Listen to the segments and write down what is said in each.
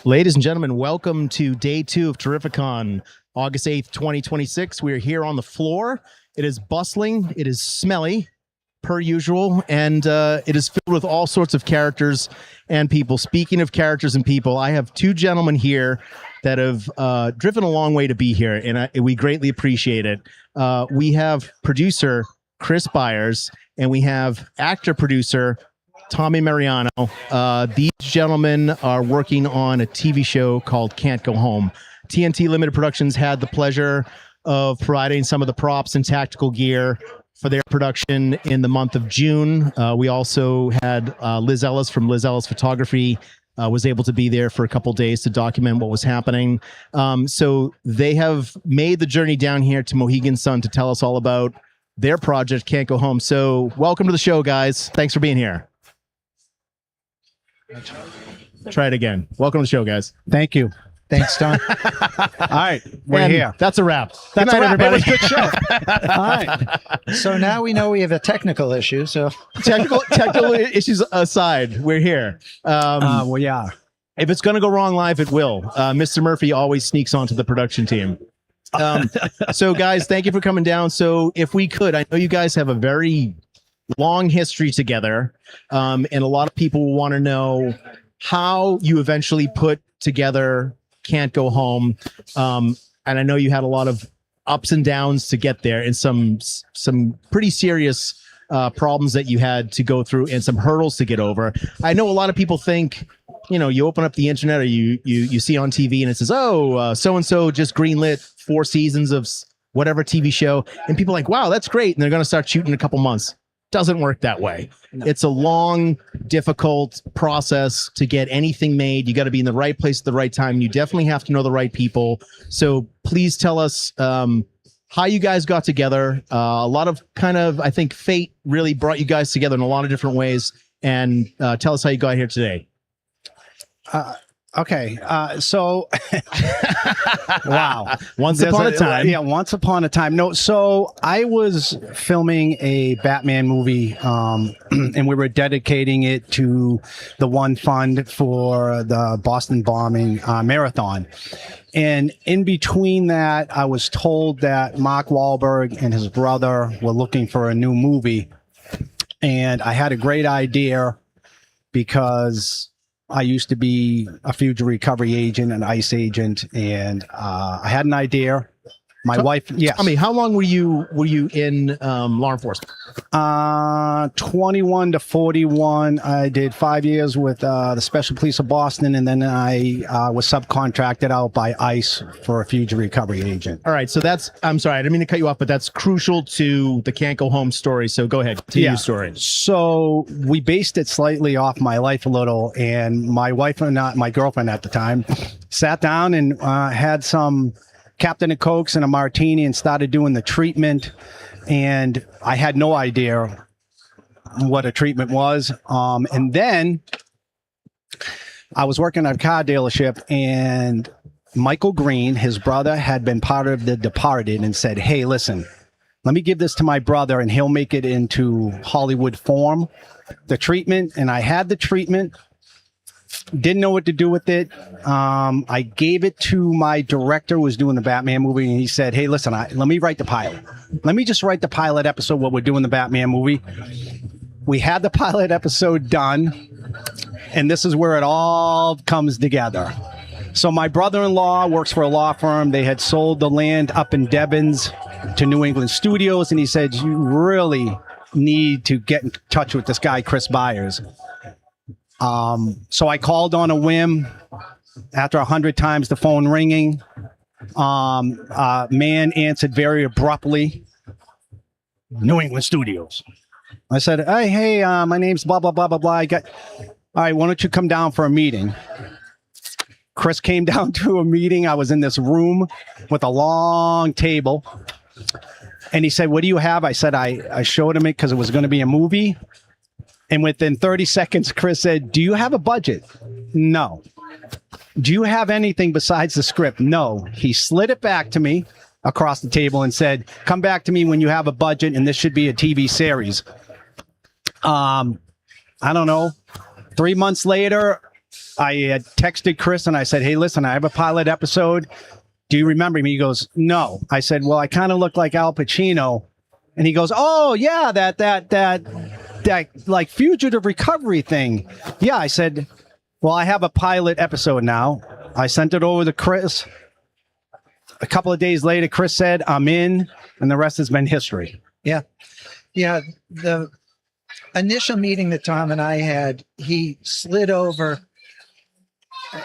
Ladies and gentlemen, welcome to day 2 of Terrificon, August 8th, 2026. We are here on the floor. It is bustling. It is smelly, per usual, and it is filled with all sorts of characters and people. Speaking of characters and people, I have two gentlemen here that have driven a long way to be here, and we greatly appreciate it. We have producer Chris Byers, and we have actor-producer Tommy Mariano. These gentlemen are working on a TV show called Can't Go Home. TNT Limited Productions had the pleasure of providing some of the props and tactical gear for their production in the month of June. We also had Liz Ellis from Liz Ellis Photography was able to be there for a couple days to document what was happening. So they have made the journey down here to Mohegan Sun to tell us all about their project, Can't Go Home. So welcome to the show, guys. Thanks for being here. Try it again. Welcome to the show, guys. Thank you. Thanks, Don. All right, we're here. That's a wrap. That's Good night, everybody. It was a good show. All right. So now we know we have a technical issue. So technical issues aside, we're here. We are. If it's going to go wrong live, it will. Mr. Murphy always sneaks onto the production team. So, guys, thank you for coming down. So, if we could, I know you guys have a very long history together, and a lot of people will want to know how you eventually put together Can't Go Home. And I know you had a lot of ups and downs to get there, and some pretty serious problems that you had to go through, and some hurdles to get over. I know a lot of people think, you know, you open up the internet or you see on TV and it says, oh, so-and-so just greenlit 4 seasons of whatever TV show, and people are like, wow, that's great, and they're going to start shooting in a couple months. Doesn't work that way. No. It's a long, difficult process to get anything made. You got to be in the right place at the right time. You definitely have to know the right people. So please tell us how you guys got together. A lot of I think fate really brought you guys together in a lot of different ways. And tell us how you got here today. Okay. So, wow. Once upon a time. Yeah, once upon a time. No, so I was filming a Batman movie, and we were dedicating it to the One Fund for the Boston bombing marathon. And in between that, I was told that Mark Wahlberg and his brother were looking for a new movie. And I had a great idea because I used to be a fugitive recovery agent, an ICE agent, and I had an idea. My wife, yes. Tell me, how long were you in law enforcement? 21 to 41. I did 5 years with the Special Police of Boston, and then I was subcontracted out by ICE for a fugitive recovery agent. All right, so I'm sorry, I didn't mean to cut you off, but that's crucial to the Can't Go Home story. So go ahead, continue your story. So we based it slightly off my life a little, and my wife and my girlfriend at the time sat down and had some Captain and Cokes and a martini and started doing the treatment. And I had no idea what a treatment was. And then I was working at a car dealership, and Michael Green, his brother, had been part of The Departed, and said, hey, listen, let me give this to my brother and he'll make it into Hollywood form, the treatment. And I had the treatment. Didn't know what to do with it. I gave it to my director who was doing the Batman movie, and he said, hey, listen, let me write the pilot. Let me just write the pilot episode while we're doing the Batman movie. We had the pilot episode done, and this is where it all comes together. So my brother-in-law works for a law firm. They had sold the land up in Devons to New England Studios, and he said, you really need to get in touch with this guy, Chris Byers. So I called on a whim. After 100 times the phone ringing, man answered very abruptly, New England Studios. I said, hey, my name's blah, blah, blah, blah, blah. All right, why don't you come down for a meeting? Chris came down to a meeting. I was in this room with a long table. And he said, what do you have? I said, I showed him it because it was going to be a movie. And within 30 seconds, Chris said, do you have a budget? No. Do you have anything besides the script? No. He slid it back to me across the table and said, come back to me when you have a budget, and this should be a TV series. I don't know. 3 months later, I had texted Chris and I said, hey, listen, I have a pilot episode. Do you remember me? He goes, no. I said, well, I kind of look like Al Pacino. And he goes, oh, yeah, that like fugitive recovery thing. Yeah, I said, well, I have a pilot episode now. I sent it over to Chris. A couple of days later, Chris said, I'm in, and the rest has been history. Yeah. The initial meeting that Tom and I had, he slid over.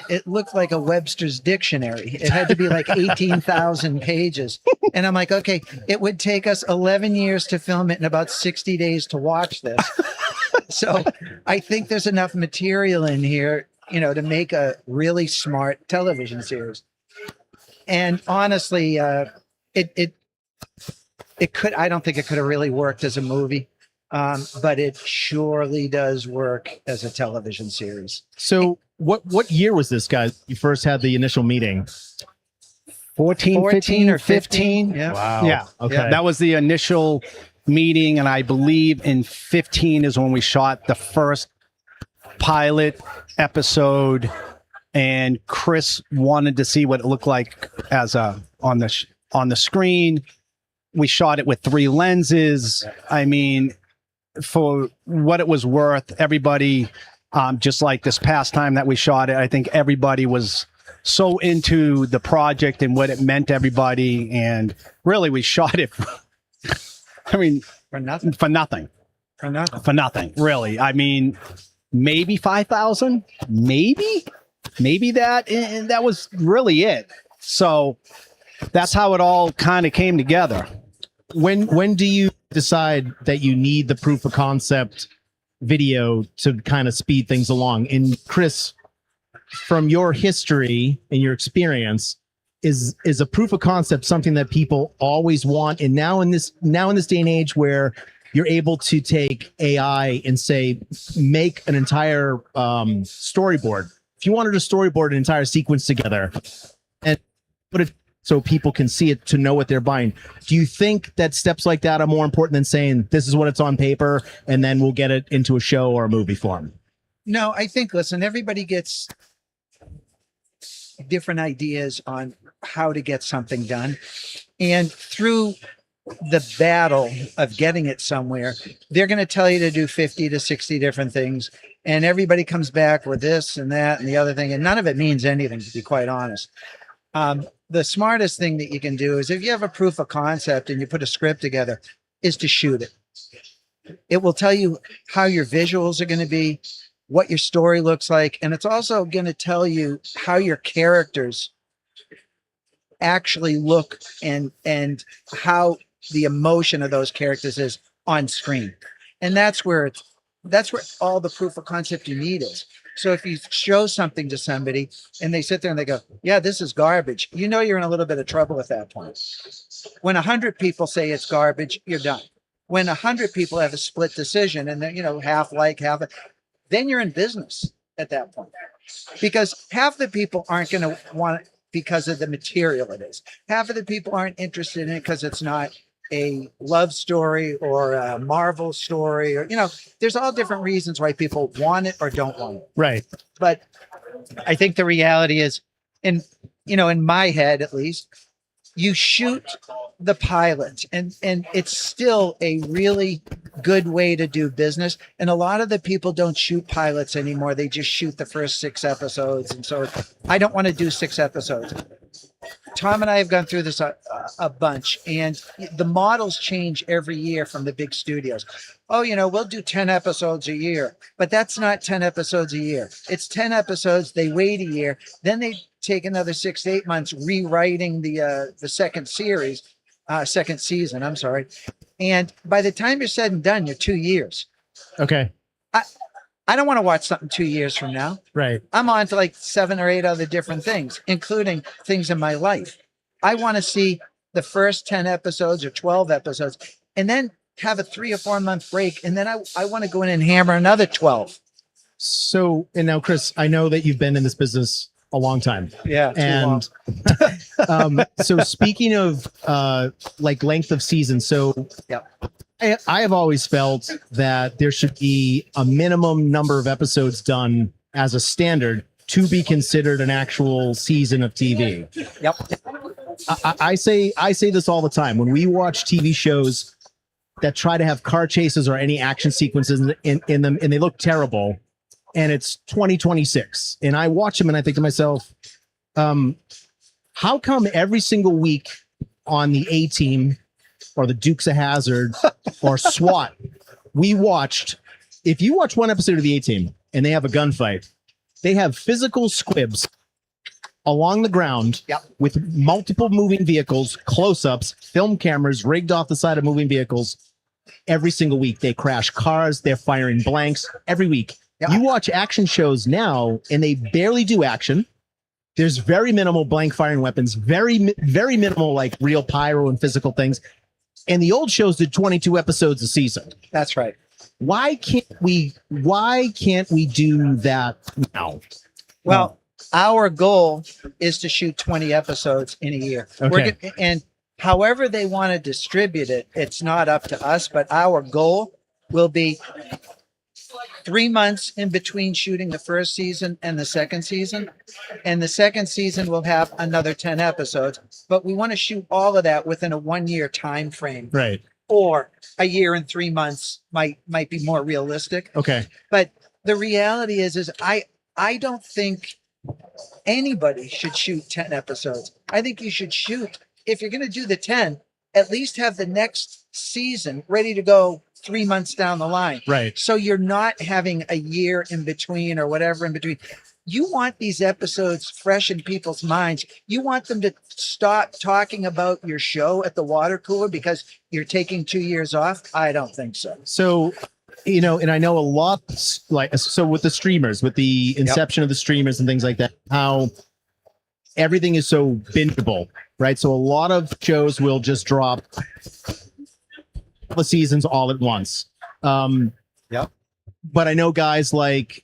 It looked like a Webster's dictionary. It had to be like 18,000 pages. And I'm like, okay, it would take us 11 years to film it and about 60 days to watch this. So I think there's enough material in here, to make a really smart television series. And honestly, it could, I don't think it could have really worked as a movie. But it surely does work as a television series. So what year was this, guys? You first had the initial meeting? 14 15 or 15. Yeah. Wow. Yeah. Okay. That was the initial meeting. And I believe in 15 is when we shot the first pilot episode. And Chris wanted to see what it looked like as on the screen. We shot it with 3 lenses. I mean, for what it was worth, everybody, just like this past time that we shot it, I think everybody was so into the project and what it meant to everybody. And really, we shot it, for nothing, really. I mean, maybe 5,000, maybe that, and that was really it. So that's how it all kind of came together. When do you decide that you need the proof of concept video to kind of speed things along? And Chris, from your history and your experience, is a proof of concept something that people always want? And now in this day and age where you're able to take AI and say, make an entire storyboard. If you wanted to storyboard an entire sequence together and put it so people can see it to know what they're buying, do you think that steps like that are more important than saying this is what it's on paper and then we'll get it into a show or a movie form? No, I think, listen, everybody gets different ideas on how to get something done. And through the battle of getting it somewhere, they're going to tell you to do 50 to 60 different things. And everybody comes back with this and that and the other thing. And none of it means anything, to be quite honest. The smartest thing that you can do is if you have a proof of concept and you put a script together, is to shoot it. It will tell you how your visuals are going to be, what your story looks like. And it's also going to tell you how your characters actually look and how the emotion of those characters is on screen. And that's where all the proof of concept you need is. So if you show something to somebody and they sit there and they go, yeah, this is garbage, you're in a little bit of trouble at that point. When 100 people say it's garbage, you're done. When 100 people have a split decision and then, half like, half, then you're in business at that point. Because half the people aren't going to want it because of the material it is. Half of the people aren't interested in it because it's not a love story or a Marvel story, or there's all different reasons why people want it or don't want it. Right. But I think the reality is, in my head at least, you shoot the pilot and it's still a really good way to do business. And a lot of the people don't shoot pilots anymore. They just shoot the first 6 episodes. And so I don't want to do 6 episodes. Tom and I have gone through this a bunch, and the models change every year from the big studios. Oh, we'll do 10 episodes a year, but that's not 10 episodes a year. It's 10 episodes. They wait a year. Then they take another 6 to 8 months rewriting the second season. I'm sorry. And by the time you're said and done, you're 2 years. Okay. I don't want to watch something 2 years from now. Right. I'm on to like 7 or 8 other different things, including things in my life. I want to see the first 10 episodes or 12 episodes and then have a 3 or 4 month break. And then I want to go in and hammer another 12. So, and now, Chris, I know that you've been in this business a long time. Yeah. And so speaking of like length of season, so Yep. I have always felt that there should be a minimum number of episodes done as a standard to be considered an actual season of TV. Yep. I say this all the time. When we watch TV shows that try to have car chases or any action sequences in them, and they look terrible, and it's 2026, and I watch them and I think to myself, how come every single week on the A-Team or the Dukes of Hazzard or SWAT, if you watch one episode of the A-Team and they have a gunfight, they have physical squibs along the ground with multiple moving vehicles, close-ups, film cameras rigged off the side of moving vehicles. Every single week, they crash cars. They're firing blanks every week. You watch action shows now, and they barely do action. There's very minimal blank firing weapons, very minimal like real pyro and physical things. And the old shows did 22 episodes a season. That's right. Why can't we do that now? Well, our goal is to shoot 20 episodes in a year. Okay. And however they want to distribute it, it's not up to us, but our goal will be 3 months in between shooting the first season and the second season. And the second season will have another 10 episodes, but we want to shoot all of that within a 1 year time frame. Right. Or a year and 3 months might be more realistic. Okay. But the reality is I don't think anybody should shoot 10 episodes. I think you should shoot, if you're going to do the 10, at least have the next season ready to go 3 months down the line. Right. So you're not having a year in between or whatever in between. You want these episodes fresh in people's minds. You want them to stop talking about your show at the water cooler because you're taking 2 years off. I don't think so. So, and I know a lot, with the streamers, with the inception of the streamers and things like that, how everything is so bingeable, right? So a lot of shows will just drop the seasons all at once. But I know guys like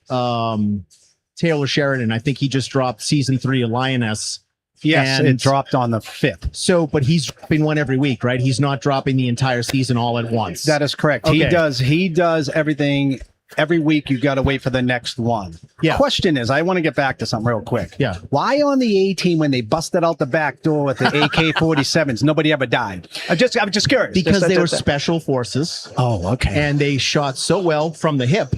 Taylor Sheridan. I think he just dropped season 3 of Lioness. Yes, and it dropped on the 5th. So, but he's dropping one every week, right? He's not dropping the entire season all at once. That is correct. Okay. He does everything every week. You got to wait for the next one. Yeah. Question is, I want to get back to something real quick. Yeah. Why on the A-Team when they busted out the back door with the AK-47s, nobody ever died? I'm just curious. Because they were special forces. Oh, okay. And they shot so well from the hip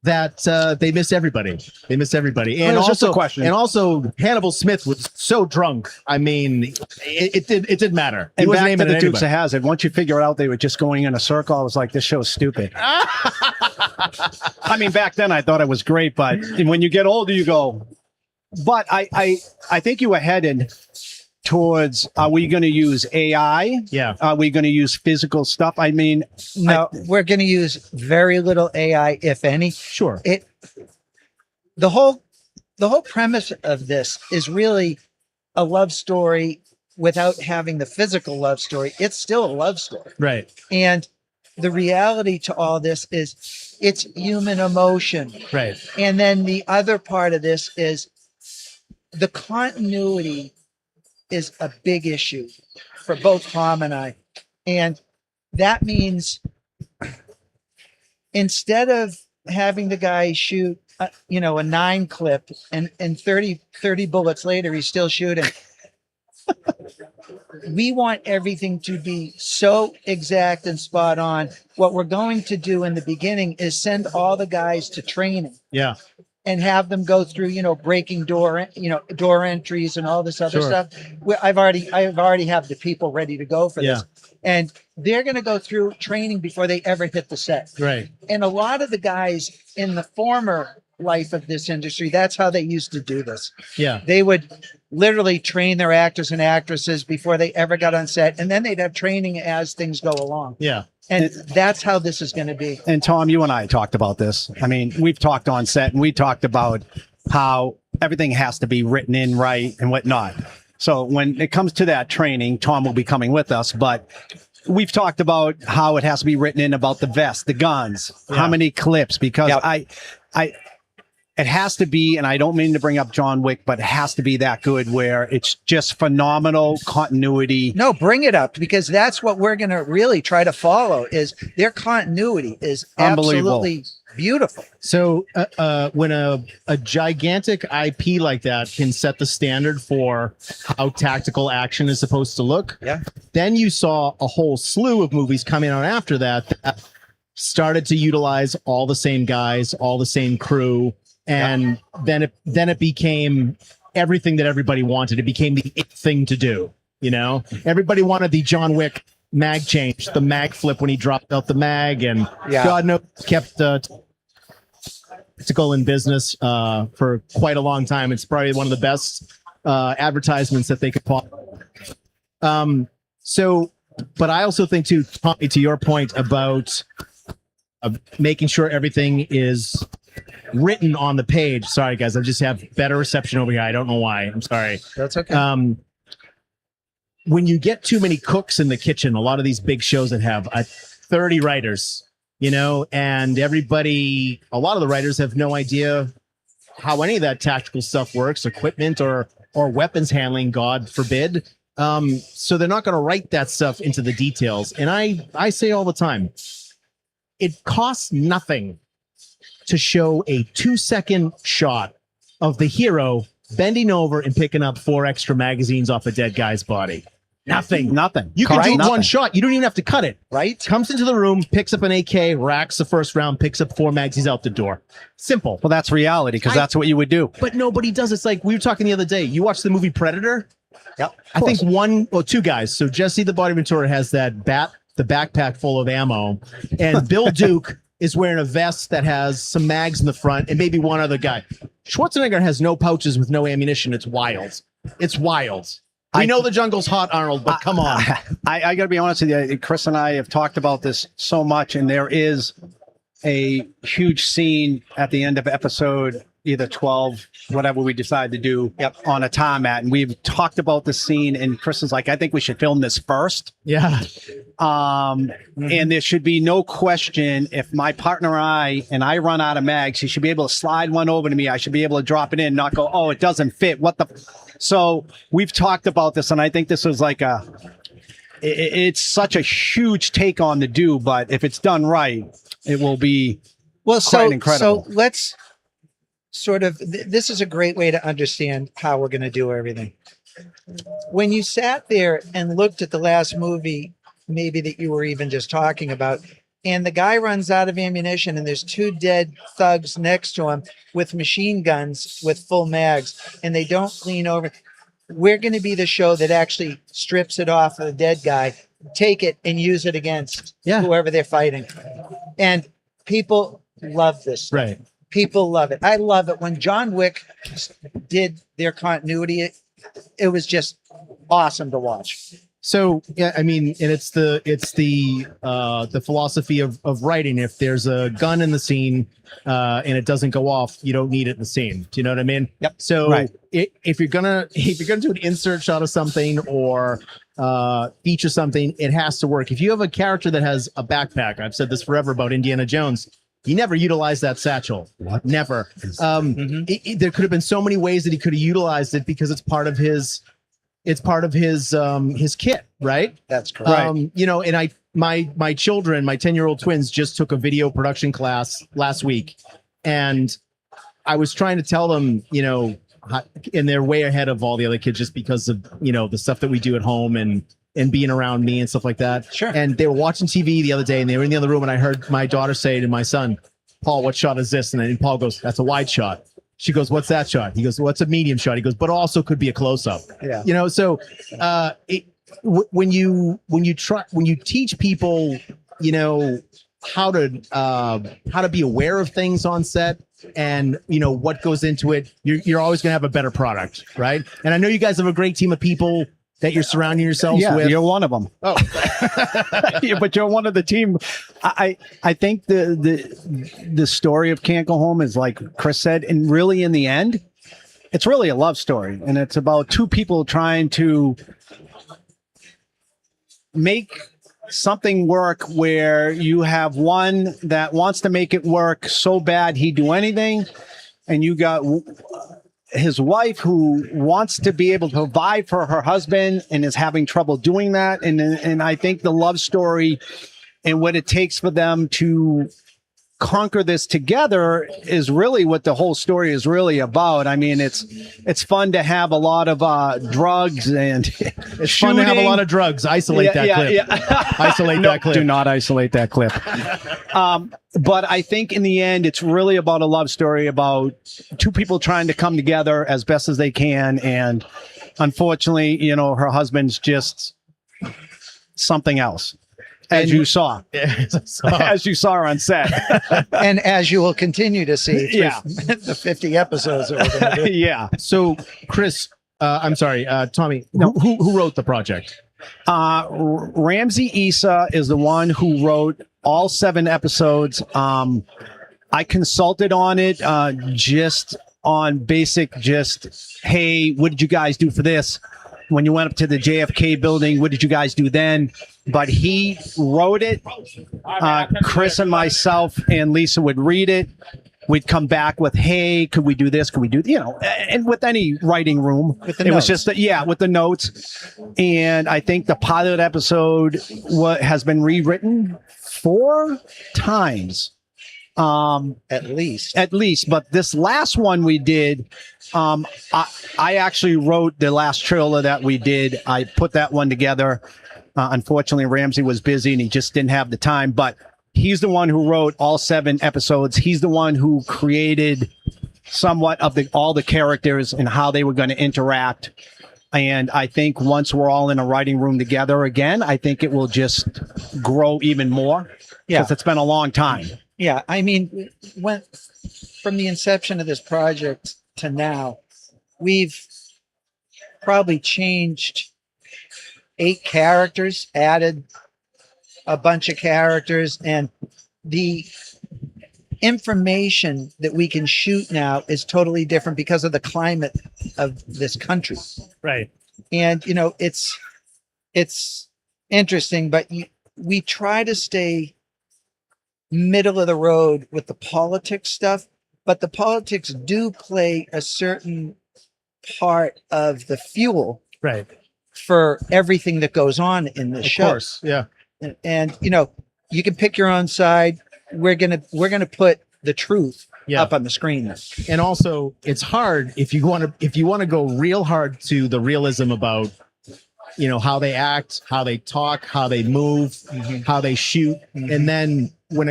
that they miss everybody. They miss everybody. And it's just also, a question. And also, Hannibal Smith was so drunk. I mean, it didn't matter. He And wasn't back aiming to at the Dukes of anybody. Hazzard. Once you figure out they were just going in a circle, I was like, this show's stupid. I mean, back then I thought it was great, but when you get older, you go. But I think you were headed towards, are we going to use AI? Yeah. Are we going to use physical stuff? I mean, No, we're going to use very little AI, if any. Sure. The whole premise of this is really a love story without having the physical love story. It's still a love story. Right. And the reality to all this is it's human emotion. Right. And then the other part of this is the continuity is a big issue for both Tom and I. And that means instead of having the guy shoot, a 9 clip and 30 bullets later, he's still shooting. We want everything to be so exact and spot on. What we're going to do in the beginning is send all the guys to training. Yeah. And have them go through, breaking door entries and all this other Sure. stuff. I've already have the people ready to go for this. Yeah. And they're going to go through training before they ever hit the set. Right. And a lot of the guys in the former life of this industry, that's how they used to do this. Yeah. They would literally train their actors and actresses before they ever got on set. And then they'd have training as things go along. Yeah. And that's how this is going to be. and Tom, you and I talked about this. I mean, we've talked on set and we talked about how everything has to be written in right and whatnot. So when it comes to that training, Tom will be coming with us, but we've talked about how it has to be written in about the vest, the guns, how many clips, because it has to be, and I don't mean to bring up John Wick, but it has to be that good where it's just phenomenal continuity. No, bring it up, because that's what we're going to really try to follow is their continuity is Unbelievable. absolutely beautiful. So when a gigantic IP like that can set the standard for how tactical action is supposed to look, Yeah. then you saw a whole slew of movies coming out after that started to utilize all the same guys, all the same crew, and then it became everything that everybody wanted. It became the it thing to do. You know, everybody wanted the John Wick mag change, the mag flip when he dropped out the mag, and God knows kept tactical in business for quite a long time. It's probably one of the best advertisements that they could pop. So, but I also think too, Tommy, to your point about making sure everything is written on the page. Sorry, guys, I just have better reception over here. I don't know why. I'm sorry. That's okay. When you get too many cooks in the kitchen, a lot of these big shows that have 30 writers, you know, and a lot of the writers have no idea how any of that tactical stuff works, equipment or weapons handling, God forbid. So they're not going to write that stuff into the details. And I say all the time, it costs nothing to show a 2-second shot of the hero bending over and picking up 4 extra magazines off a dead guy's body. Nothing. Nothing. You can do Nothing. one shot. You don't even have to cut it. Right? Comes into the room, picks up an AK, racks the first round, picks up 4 mags, he's out the door. Simple. Well, that's reality because that's what you would do. But nobody does. It's like we were talking the other day. You watched the movie Predator? Yep. I think 2 guys. So Jesse the Body Ventura has the backpack full of ammo, and Bill Duke is wearing a vest that has some mags in the front, and maybe one other guy. Schwarzenegger has no pouches with no ammunition. It's wild. It's wild. We know the jungle's hot, Arnold, but come on. I got to be honest with you. Chris and I have talked about this so much, and there is a huge scene at the end of episode either 12, whatever we decide to do, on a tarmac. And we've talked about the scene, and Chris is like, I think we should film this first. Yeah. And there should be no question if my partner and I run out of mags, he should be able to slide one over to me. I should be able to drop it in, not go, oh, it doesn't fit. What the? So we've talked about this, and I think this was like it's such a huge take on to do, but if it's done right, it will be quite incredible. So let's sort of, this is a great way to understand how we're going to do everything. When you sat there and looked at the last movie, maybe that you were even just talking about, and the guy runs out of ammunition and there's 2 dead thugs next to him with machine guns with full mags, and they don't lean over. We're going to be the show that actually strips it off of the dead guy, take it and use it against whoever they're fighting. And people love this stuff. Right. People love it. I love it. When John Wick did their continuity, it was just awesome to watch. So yeah, I mean, and it's the philosophy of writing. If there's a gun in the scene and it doesn't go off, you don't need it in the scene. Do you know what I mean? Yep. So if you're gonna do an insert shot of something or feature something, it has to work. If you have a character that has a backpack, I've said this forever about Indiana Jones. He never utilized that satchel. What? Never. There could have been so many ways that he could have utilized it because it's part of his kit, right? That's correct. You know, and my children, my 10-year-old twins just took a video production class last week, and I was trying to tell them, you know, and they're way ahead of all the other kids just because of, you know, the stuff that we do at home and being around me and stuff like that. Sure. And they were watching TV the other day, and they were in the other room, and I heard my daughter say to my son, Paul, what shot is this? And then Paul goes, that's a wide shot. She goes, what's that shot? He goes, what's a medium shot? He goes, but also could be a close-up. Yeah. You know, so when you teach people, you know, how to be aware of things on set and, you know, what goes into it, you're always going to have a better product, right? And I know you guys have a great team of people that you're surrounding yourselves with. You're one of them. Oh, yeah, but you're one of the team. I think the story of Can't Go Home is like Chris said, and really in the end, it's really a love story, and it's about 2 people trying to make something work where you have one that wants to make it work so bad he'd do anything, and you got his wife who wants to be able to provide for her husband and is having trouble doing that. And I think the love story and what it takes for them to conquer this together is really what the whole story is really about. I mean, it's fun to have a lot of drugs and It's fun to have a lot of drugs. Isolate that clip. Isolate that clip. Do not isolate that clip. But I think in the end, it's really about a love story about two people trying to come together as best as they can. And unfortunately, you know, her husband's just something else. As you saw, as you saw her on set, And as you will continue to see through Yeah. the 50 episodes that we're going to do. yeah. So, Chris, I'm sorry, Tommy, who wrote the project? Ramsey Issa is the one who wrote all 7 episodes. I consulted on it, just on basic, hey, what did you guys do for this? When you went up to the JFK building, what did you guys do then? But he wrote it. Chris and myself and Lisa would read it. We'd come back with, hey, could we do this? Could we do, you know, and with any writing room, With the it was notes. just, with the notes. And I think the pilot episode has been rewritten 4 times. At least. But this last one we did, I actually wrote the last trailer that we did. I put that one together. Unfortunately, Ramsey was busy and he just didn't have the time, but he's the one who wrote all 7 episodes. He's the one who created somewhat of all the characters and how they were going to interact. And I think once we're all in a writing room together again, I think it will just grow even more. Yeah. Because it's been a long time. Yeah. I mean, from the inception of this project to now, we've probably changed 8 characters, added a bunch of characters, and the information that we can shoot now is totally different because of the climate of this country. Right. And, you know, it's interesting, but we try to stay middle of the road with the politics stuff, but the politics do play a certain part of the fuel Right. for everything that goes on in this show. Of course. Yeah. And you know, you can pick your own side. We're gonna put the truth up on the screen. And also, it's hard if you want to go real hard to the realism about, you know, how they act, how they talk, how they move, how they shoot, and then when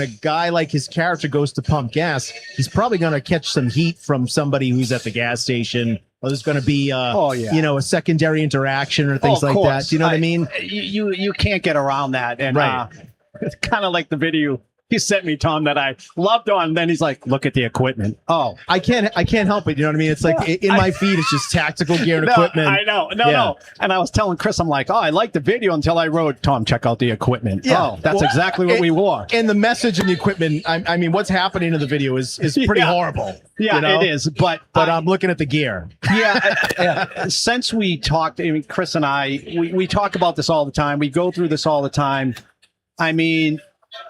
a guy like his character goes to pump gas, he's probably going to catch some heat from somebody who's at the gas station. Or there's going to be, you know, a secondary interaction or things like that. Do you know what I mean? You can't get around that. And Right. it's kind of like the video he sent me, Tom, that I loved on. Then he's like, look at the equipment. Oh, I can't help it. You know what I mean? It's like in my feed, it's just tactical gear and no, equipment. I know. No. And I was telling Chris, I'm like, I liked the video until I wrote, Tom, check out the equipment. Yeah. Oh, that's exactly what we wore. And the message and the equipment, I mean, what's happening in the video is pretty horrible. Yeah, you know? it is. But I'm looking at the gear. Since we talked, I mean, Chris and I, we talk about this all the time. We go through this all the time. I mean,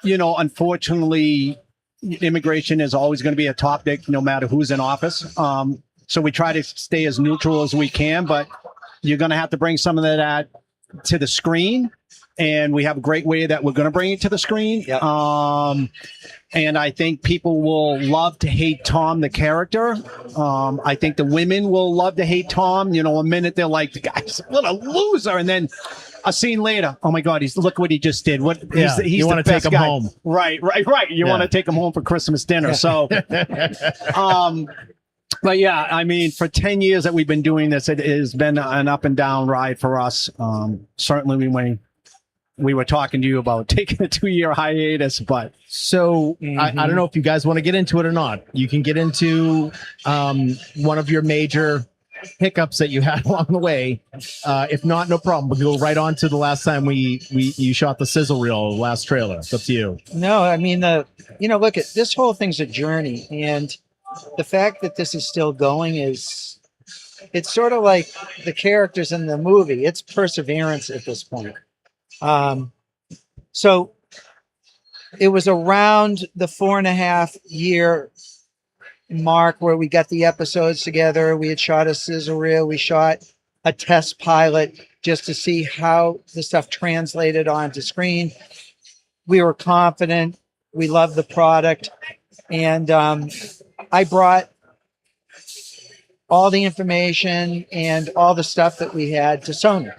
you know, unfortunately, immigration is always going to be a topic no matter who's in office. So we try to stay as neutral as we can, but you're going to have to bring some of that to the screen. And we have a great way that we're going to bring it to the screen. Yep. And I think people will love to hate Tom, the character. I think the women will love to hate Tom. You know, a minute they're like, the guy's what a loser. And then a scene later, oh my God, look what he just did. He's you the want to best take him guy. home. Right. You want to take him home for Christmas dinner. So, but yeah, I mean, for 10 years that we've been doing this, it has been an up and down ride for us. Certainly we were talking to you about taking a 2-year hiatus, but so I don't know if you guys want to get into it or not. You can get into one of your major hiccups that you had along the way. If not, no problem. We'll go right on to the last time you shot the sizzle reel, last trailer. It's up to you. No, I mean, look, this whole thing's a journey, and the fact that this is still going it's sort of like the characters in the movie. It's perseverance at this point. So it was around the 4.5-year mark where we got the episodes together. We had shot a sizzle reel. We shot a test pilot just to see how the stuff translated onto screen. We were confident. We love the product. And I brought all the information and all the stuff that we had to Sony.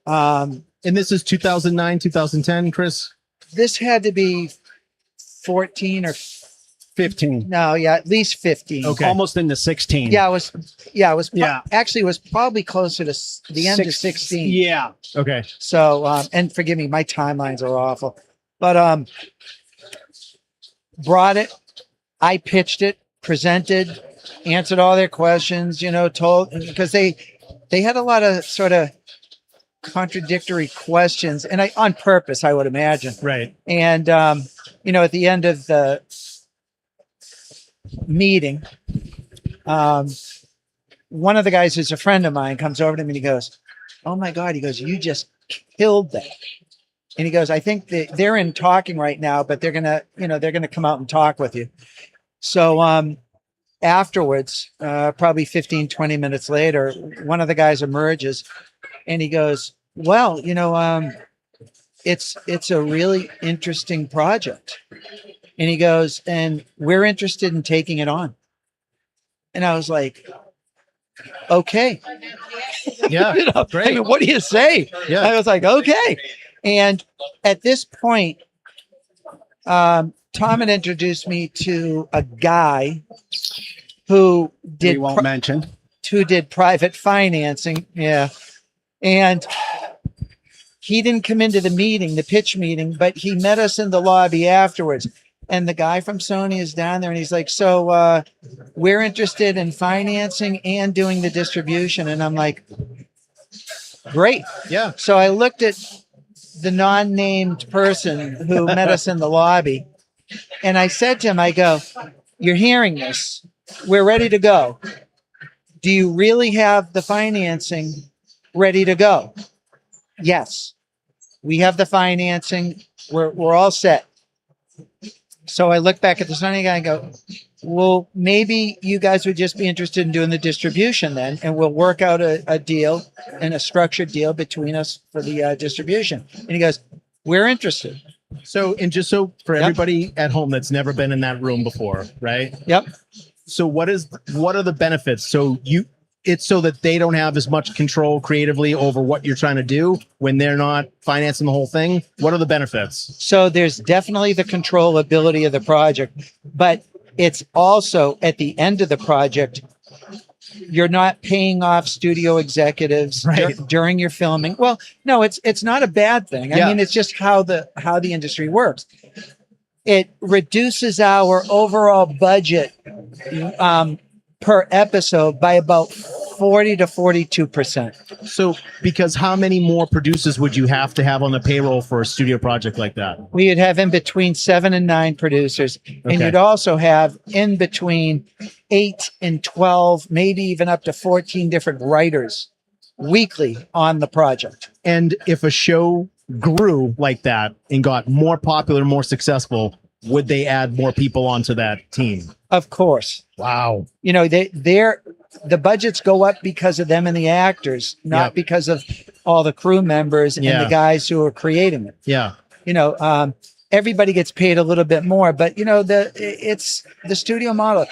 And this is 2009, 2010, Chris? This had to be 14 or 15. no, yeah, at least 15. Okay. Almost into 16. Yeah, it was. Yeah. Actually, it was probably closer to the end of 16. Yeah. Okay. So, and forgive me, my timelines are awful, but brought it. I pitched it, presented, answered all their questions. Told because they had a lot of sort of contradictory questions, and I on purpose, I would imagine. Right. And at the end of the meeting, one of the guys who's a friend of mine comes over to me and he goes, "Oh my God," he goes, "you just killed that." And he goes, "I think that they're in talking right now, but they're gonna come out and talk with you." So afterwards, probably 15, 20 minutes later, one of the guys emerges and he goes, "Well, it's a really interesting project." And he goes, "And we're interested in taking it on." And I was like, "Okay." Yeah. Great. I mean, what do you say? Yeah. I was like, "Okay." And at this point, Tom had introduced me to a guy who We won't mention. did private financing. Yeah. And he didn't come into the pitch meeting, but he met us in the lobby afterwards. And the guy from Sony is down there and he's like, "So we're interested in financing and doing the distribution." And I'm like, "Great." Yeah. So I looked at the non-named person who met us in the lobby and I said to him, I go, "You're hearing this. We're ready to go. Do you really have the financing ready to go?" "Yes, we have the financing. We're all set." So I look back at the Sony guy and go, "Well, maybe you guys would just be interested in doing the distribution then, and we'll work out a deal and a structured deal between us for the distribution." And he goes, "We're interested." So, and just so for Yep. everybody at home that's never been in that room before, right? Yep. So what are the benefits? So it's so that they don't have as much control creatively over what you're trying to do when they're not financing the whole thing. What are the benefits? So there's definitely the controllability of the project, but it's also at the end of the project, you're not paying off studio executives Right. during your filming. Well, no, it's not a bad thing. I Yeah. mean, it's just how the industry works. It reduces our overall budget per episode by about 40 to 42%. So because how many more producers would you have to have on the payroll for a studio project like that? We would have in between 7 and 9 producers, and Okay. you'd also have in between 8 and 12, maybe even up to 14 different writers weekly on the project. And if a show grew like that and got more popular, more successful, would they add more people onto that team? Of course, Wow. the budgets go up because of them and the actors, not Yep. because of all the crew members and Yeah. the guys who are creating it. Yeah. Everybody gets paid a little bit more, but it's the studio model.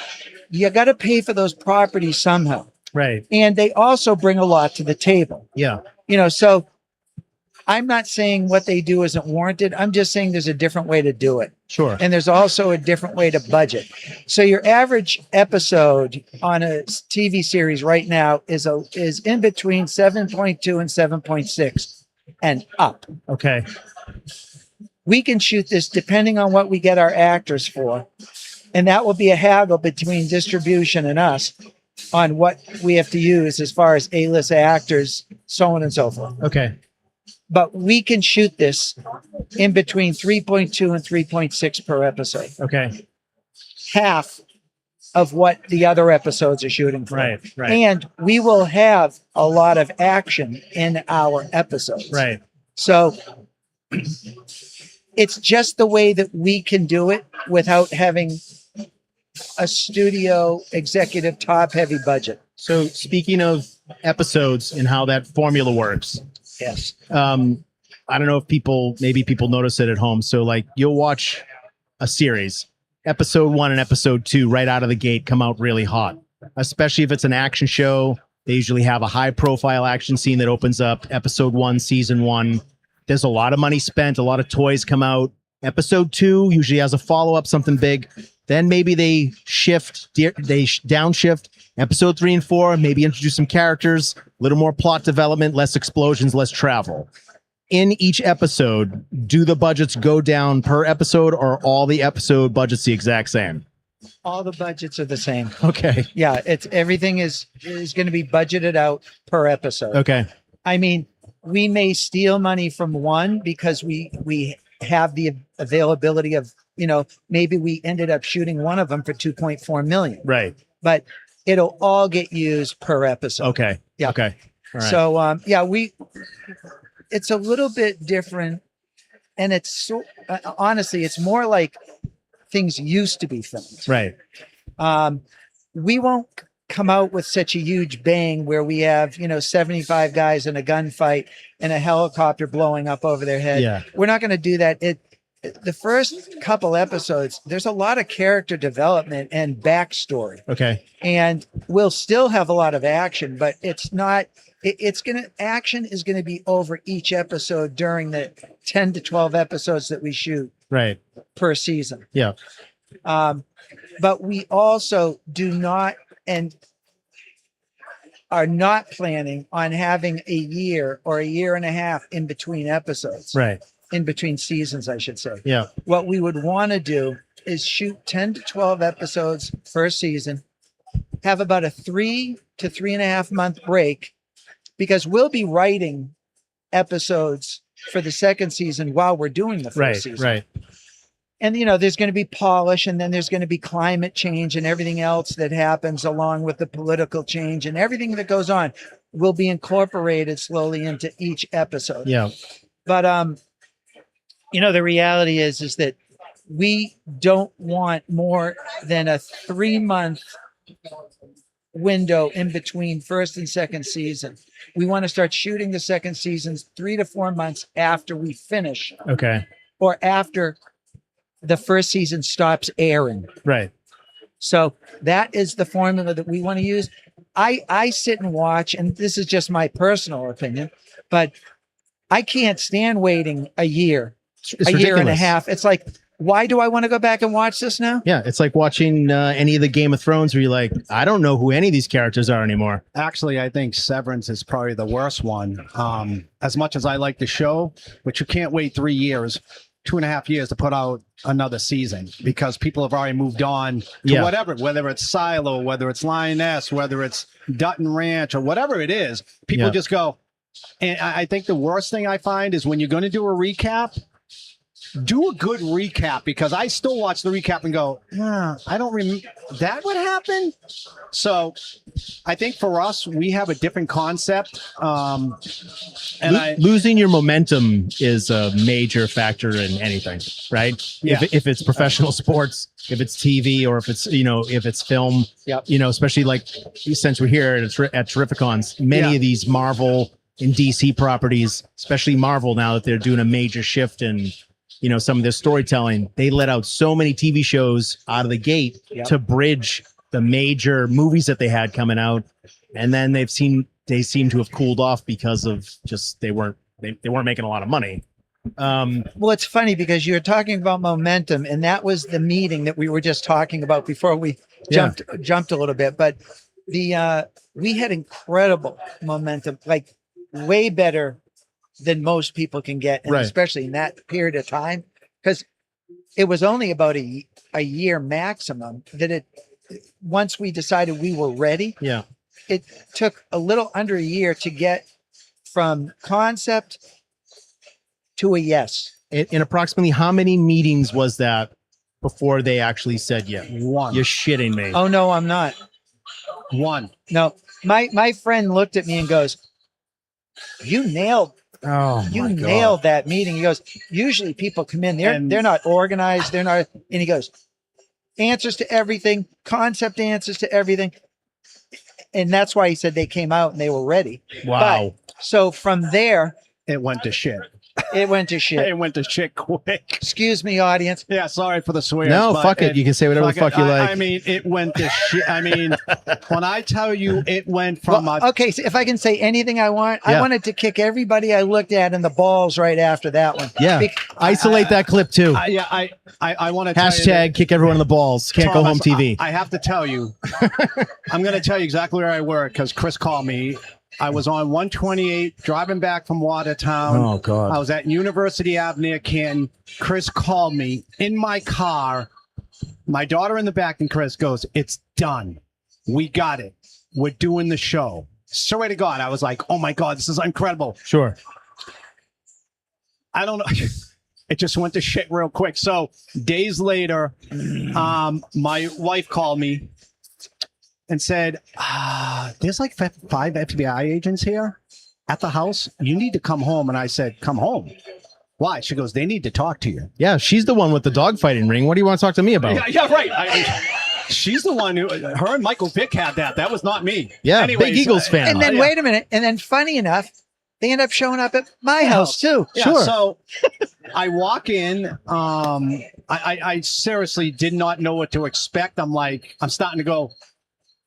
You got to pay for those properties somehow. Right. And they also bring a lot to the table. Yeah. So I'm not saying what they do isn't warranted. I'm just saying there's a different way to do it. Sure. And there's also a different way to budget. So your average episode on a TV series right now is in between 7.2 and 7.6 and up. Okay. We can shoot this depending on what we get our actors for. And that will be a haggle between distribution and us on what we have to use as far as A-list actors, so on and so forth. Okay. But we can shoot this in between 3.2 and 3.6 per episode. Okay. Half of what the other episodes are shooting for. Right. Right. And we will have a lot of action in our episodes. Right. So it's just the way that we can do it without having a studio executive top heavy budget. So speaking of episodes and how that formula works, Yes. I don't know if maybe people notice it at home. So like you'll watch a series, episode 1 and episode 2 right out of the gate come out really hot, especially if it's an action show. They usually have a high profile action scene that opens up episode 1, season 1. There's a lot of money spent, a lot of toys come out. Episode 2 usually has a follow-up, something big. Then maybe they downshift. Episode 3 and 4, maybe introduce some characters, a little more plot development, less explosions, less travel. In each episode, do the budgets go down per episode, or are all the episode budgets the exact same? All the budgets are the same. Okay. Yeah, it's everything is going to be budgeted out per episode. Okay. I mean, we may steal money from one because we have the availability of, maybe we ended up shooting one of them for 2.4 million. Right. But it'll all get used per episode. Okay. Yeah. Okay. All right. So it's a little bit different, and it's so honestly, it's more like things used to be filmed. Right. We won't come out with such a huge bang where we have 75 guys in a gunfight and a helicopter blowing up over their head. Yeah. We're not going to do that. The first couple episodes, there's a lot of character development and backstory. Okay. And we'll still have a lot of action, but it's not. Action is going to be over each episode during the 10 to 12 episodes that we shoot Right. per season. Yeah. But we also do not and are not planning on having a year or a year and a half in between episodes. Right. In between seasons, I should say. Yeah. What we would want to do is shoot 10 to 12 episodes per season, have about a 3 to 3.5 month break, because we'll be writing episodes for the second season while we're doing the first season. Right. And, there's going to be polish, and then there's going to be climate change and everything else that happens along with the political change, and everything that goes on will be incorporated slowly into each episode. Yeah. But, the reality is that we don't want more than a 3-month window in between first and second season. We want to start shooting the second seasons 3 to 4 months after we finish. Okay. Or after the first season stops airing. Right. So that is the formula that we want to use. I sit and watch, and this is just my personal opinion, but I can't stand waiting a year, It's year and a ridiculous. half. It's like, why do I want to go back and watch this now? Yeah, it's like watching any of the Game of Thrones where you're like, I don't know who any of these characters are anymore. Actually, I think Severance is probably the worst one. As much as I like the show, but you can't wait 3 years, 2.5 years to put out another season because people have already moved on to whatever, whether it's Silo, whether it's Lioness, whether it's Dutton Ranch or whatever it is. People just go. And I think the worst thing I find is when you're going to do a recap, do a good recap, because I still watch the recap and go, I don't remember that would happen. So I think for us, we have a different concept. Losing your momentum is a major factor in anything, right? Yeah. If it's professional sports, if it's TV, or if it's, if it's film, especially like since we're here at Terrificons, many of these Marvel and DC properties, especially Marvel, now that they're doing a major shift in some of their storytelling, they let out so many TV shows out of the gate to bridge the major movies that they had coming out. And then they seem to have cooled off because of just, they weren't making a lot of money. Well, it's funny because you're talking about momentum, and that was the meeting that we were just talking about before we jumped a little bit. But we had incredible momentum, like way better than most people can get, and especially in that period of time, because it was only about a year maximum that once we decided we were ready. Yeah, it took a little under a year to get from concept to a yes. In approximately how many meetings was that before they actually said yeah? One. You're shitting me. Oh no, I'm not. One. No, my friend looked at me and goes, "You nailed." You nailed that meeting. He goes, usually people come in, they're not organized. They're not, and he goes, answers to everything, concept answers to everything. And that's why he said they came out and they were ready. Wow. But, so from there, it went to shit. It went to shit. It went to shit quick. Excuse me, audience. Yeah, sorry for the swears. No, but fuck it. You can say whatever the fuck you like. I mean, it went to shit. I mean, when I tell you it went from Well, okay, so if I can say anything I want, I Yeah. wanted to kick everybody I looked at in the balls right after that one. Yeah. Isolate that clip too. I want to tell you Hashtag kick everyone in the balls. Can't go home Thomas, TV. I have to tell you, I'm going to tell you exactly where I work because Chris called me. I was on 128 driving back from Watertown. Oh, God. I was at University Ave near Canton. Chris called me in my car. My daughter in the back, and Chris goes, "It's done. We got it. We're doing the show." Swear to God, I was like, "Oh my God, this is incredible." Sure. I don't know. It just went to shit real quick. So days later, my wife called me and said, there's like 5 FBI agents here at the house. You need to come home. And I said, come home. Why? She goes, they need to talk to you. Yeah, she's the one with the dogfighting ring. What do you want to talk to me about? Yeah, right. She's the one who, her and Michael Vick had that. That was not me. Yeah, Anyways, big Eagles fan. And then Yeah. wait a minute. And then funny enough, they end up showing up at my house too. Yeah, Sure. So I walk in. I seriously did not know what to expect. I'm starting to go,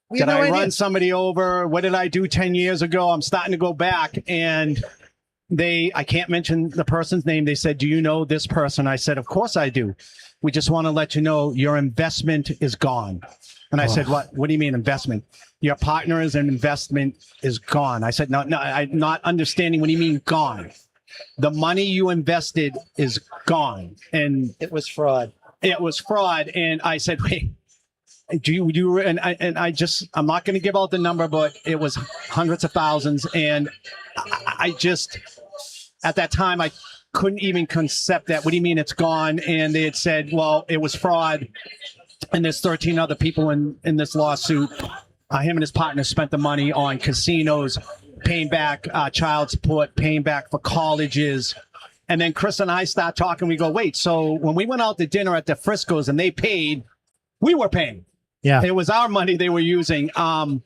We have did no I idea. run somebody over? What did I do 10 years ago? I'm starting to go back, and I can't mention the person's name. They said, do you know this person? I said, of course I do. We just want to let you know your investment is gone. And I said, what do you mean investment? Your partner's investment is gone. I said, no, I'm not understanding. What do you mean gone? The money you invested is gone. And It was fraud. it was fraud. And I said, wait, I'm not going to give out the number, but it was hundreds of thousands. And I just, at that time, I couldn't even concept that. What do you mean it's gone? And they had said, well, it was fraud. And there's 13 other people in this lawsuit. Him and his partner spent the money on casinos, paying back child support, paying back for colleges. And then Chris and I start talking. We go, wait, so when we went out to dinner at the Frisco's and they paid, we were paying. Yeah. It was our money they were using. And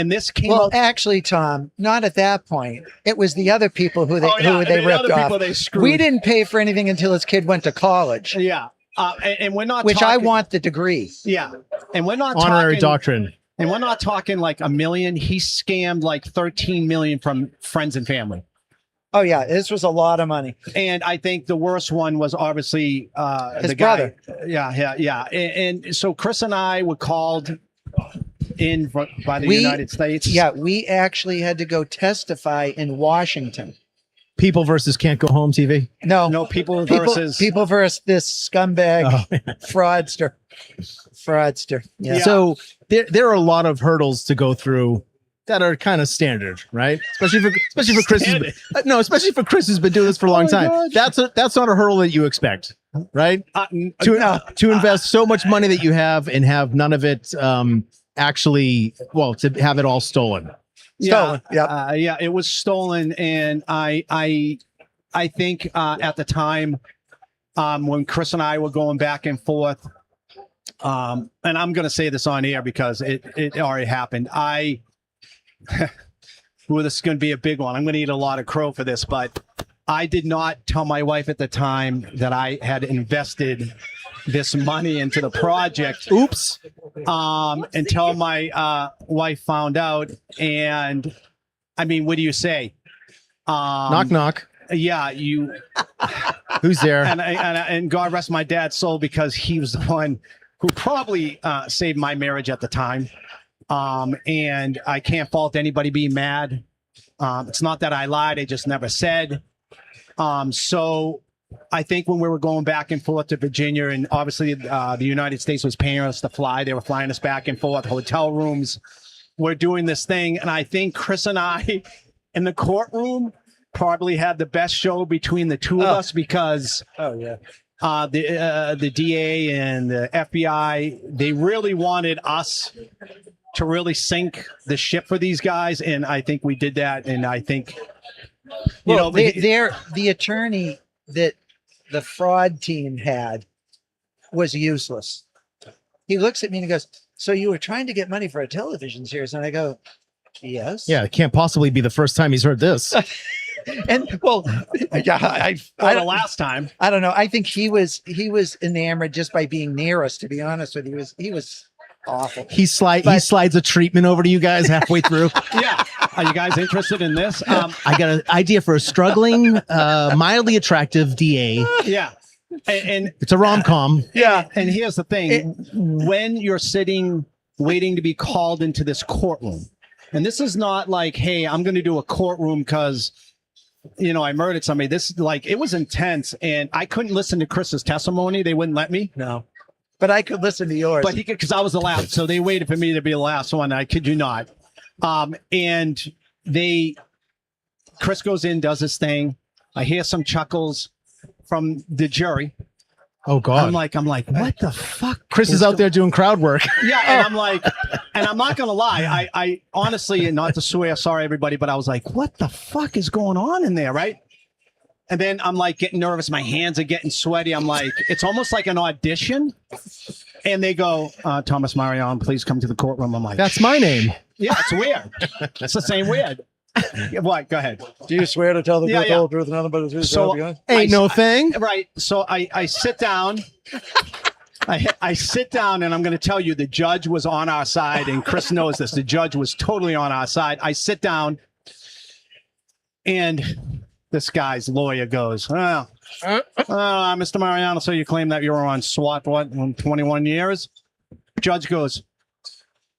this came Well, out. actually, Tom, not at that point. It was the other people who they The ripped other off. people they screwed. We didn't pay for anything until his kid went to college, Yeah. And we're not which I talking, want the degree. Yeah. And we're not Honorary talking, doctrine. And we're not talking like $1 million. He scammed like 13 million from friends and family. Oh yeah, this was a lot of money. And I think the worst one was obviously His the brother. guy. Yeah. And so Chris and I were called in by the United States. Yeah, we actually had to go testify in Washington. People versus can't go home TV. No, people versus people versus this scumbag Oh, fraudster. Yeah. Yeah. So there are a lot of hurdles to go through that are kind of standard, right? Especially for Chris. Especially for Chris who's been doing this for a long time. God. That's not a hurdle that you expect, right? To invest so much money that you have and have none of it actually, well, to have it all stolen. Stolen. Yeah, it was stolen, and I think at the time when Chris and I were going back and forth, and I'm going to say this on air because it already happened. Well, this is going to be a big one. I'm going to eat a lot of crow for this, but I did not tell my wife at the time that I had invested this money into the project. Oops. Until my wife found out. And I mean, what do you say? Knock, knock. Yeah, Who's there? and God rest my dad's soul, because he was the one who probably saved my marriage at the time. And I can't fault anybody being mad. It's not that I lied. I just never said. So I think when we were going back and forth to Virginia, and obviously the United States was paying us to fly, they were flying us back and forth, hotel rooms. We're doing this thing. And I think Chris and I in the courtroom probably had the best show between the two of us, because the DA and the FBI, they really wanted us to really sink the ship for these guys. And I think we did that. And I think, the attorney that the fraud team had was useless. He looks at me and he goes, "So you were trying to get money for a television series?" And I go, "Yes." Yeah, it can't possibly be the first time he's heard this. And well, yeah, Or the last time. I don't know. I think he was enamored just by being near us. To be honest with you, he was awful. He slides a treatment over to you guys halfway through. Yeah. Are you guys interested in this? I got an idea for a struggling, mildly attractive DA. Yeah. And It's a rom-com. Yeah. And here's the thing. When you're sitting waiting to be called into this courtroom, and this is not like, hey, I'm going to do a courtroom because, you know, I murdered somebody. This is like, it was intense. And I couldn't listen to Chris's testimony. They wouldn't let me. No. But I could listen to yours. But he could, because I was the last. So they waited for me to be the last one. I kid you not. And Chris goes in, does his thing. I hear some chuckles from the jury. Oh God. I'm like, what the fuck? Chris is out there doing crowd work. Yeah, and I'm like, and I'm not gonna lie, I honestly, and not to swear, sorry everybody, but I was like, what the fuck is going on in there, right? And then I'm like getting nervous, my hands are getting sweaty. I'm like, it's almost like an audition. And they go, Thomas Mariano, please come to the courtroom. I'm like, That's my name. yeah, it's weird. It's the same weird. Yeah, what? Go ahead. Do you swear to tell the Yeah, truth, yeah. the whole truth, and nothing but the truth? So Ain't no thing. Right. So I sit down. I sit down and I'm going to tell you the judge was on our side, and Chris knows this. The judge was totally on our side. I sit down and this guy's lawyer goes, Mr. Mariano, so you claim that you were on SWAT, what, 21 years? Judge goes,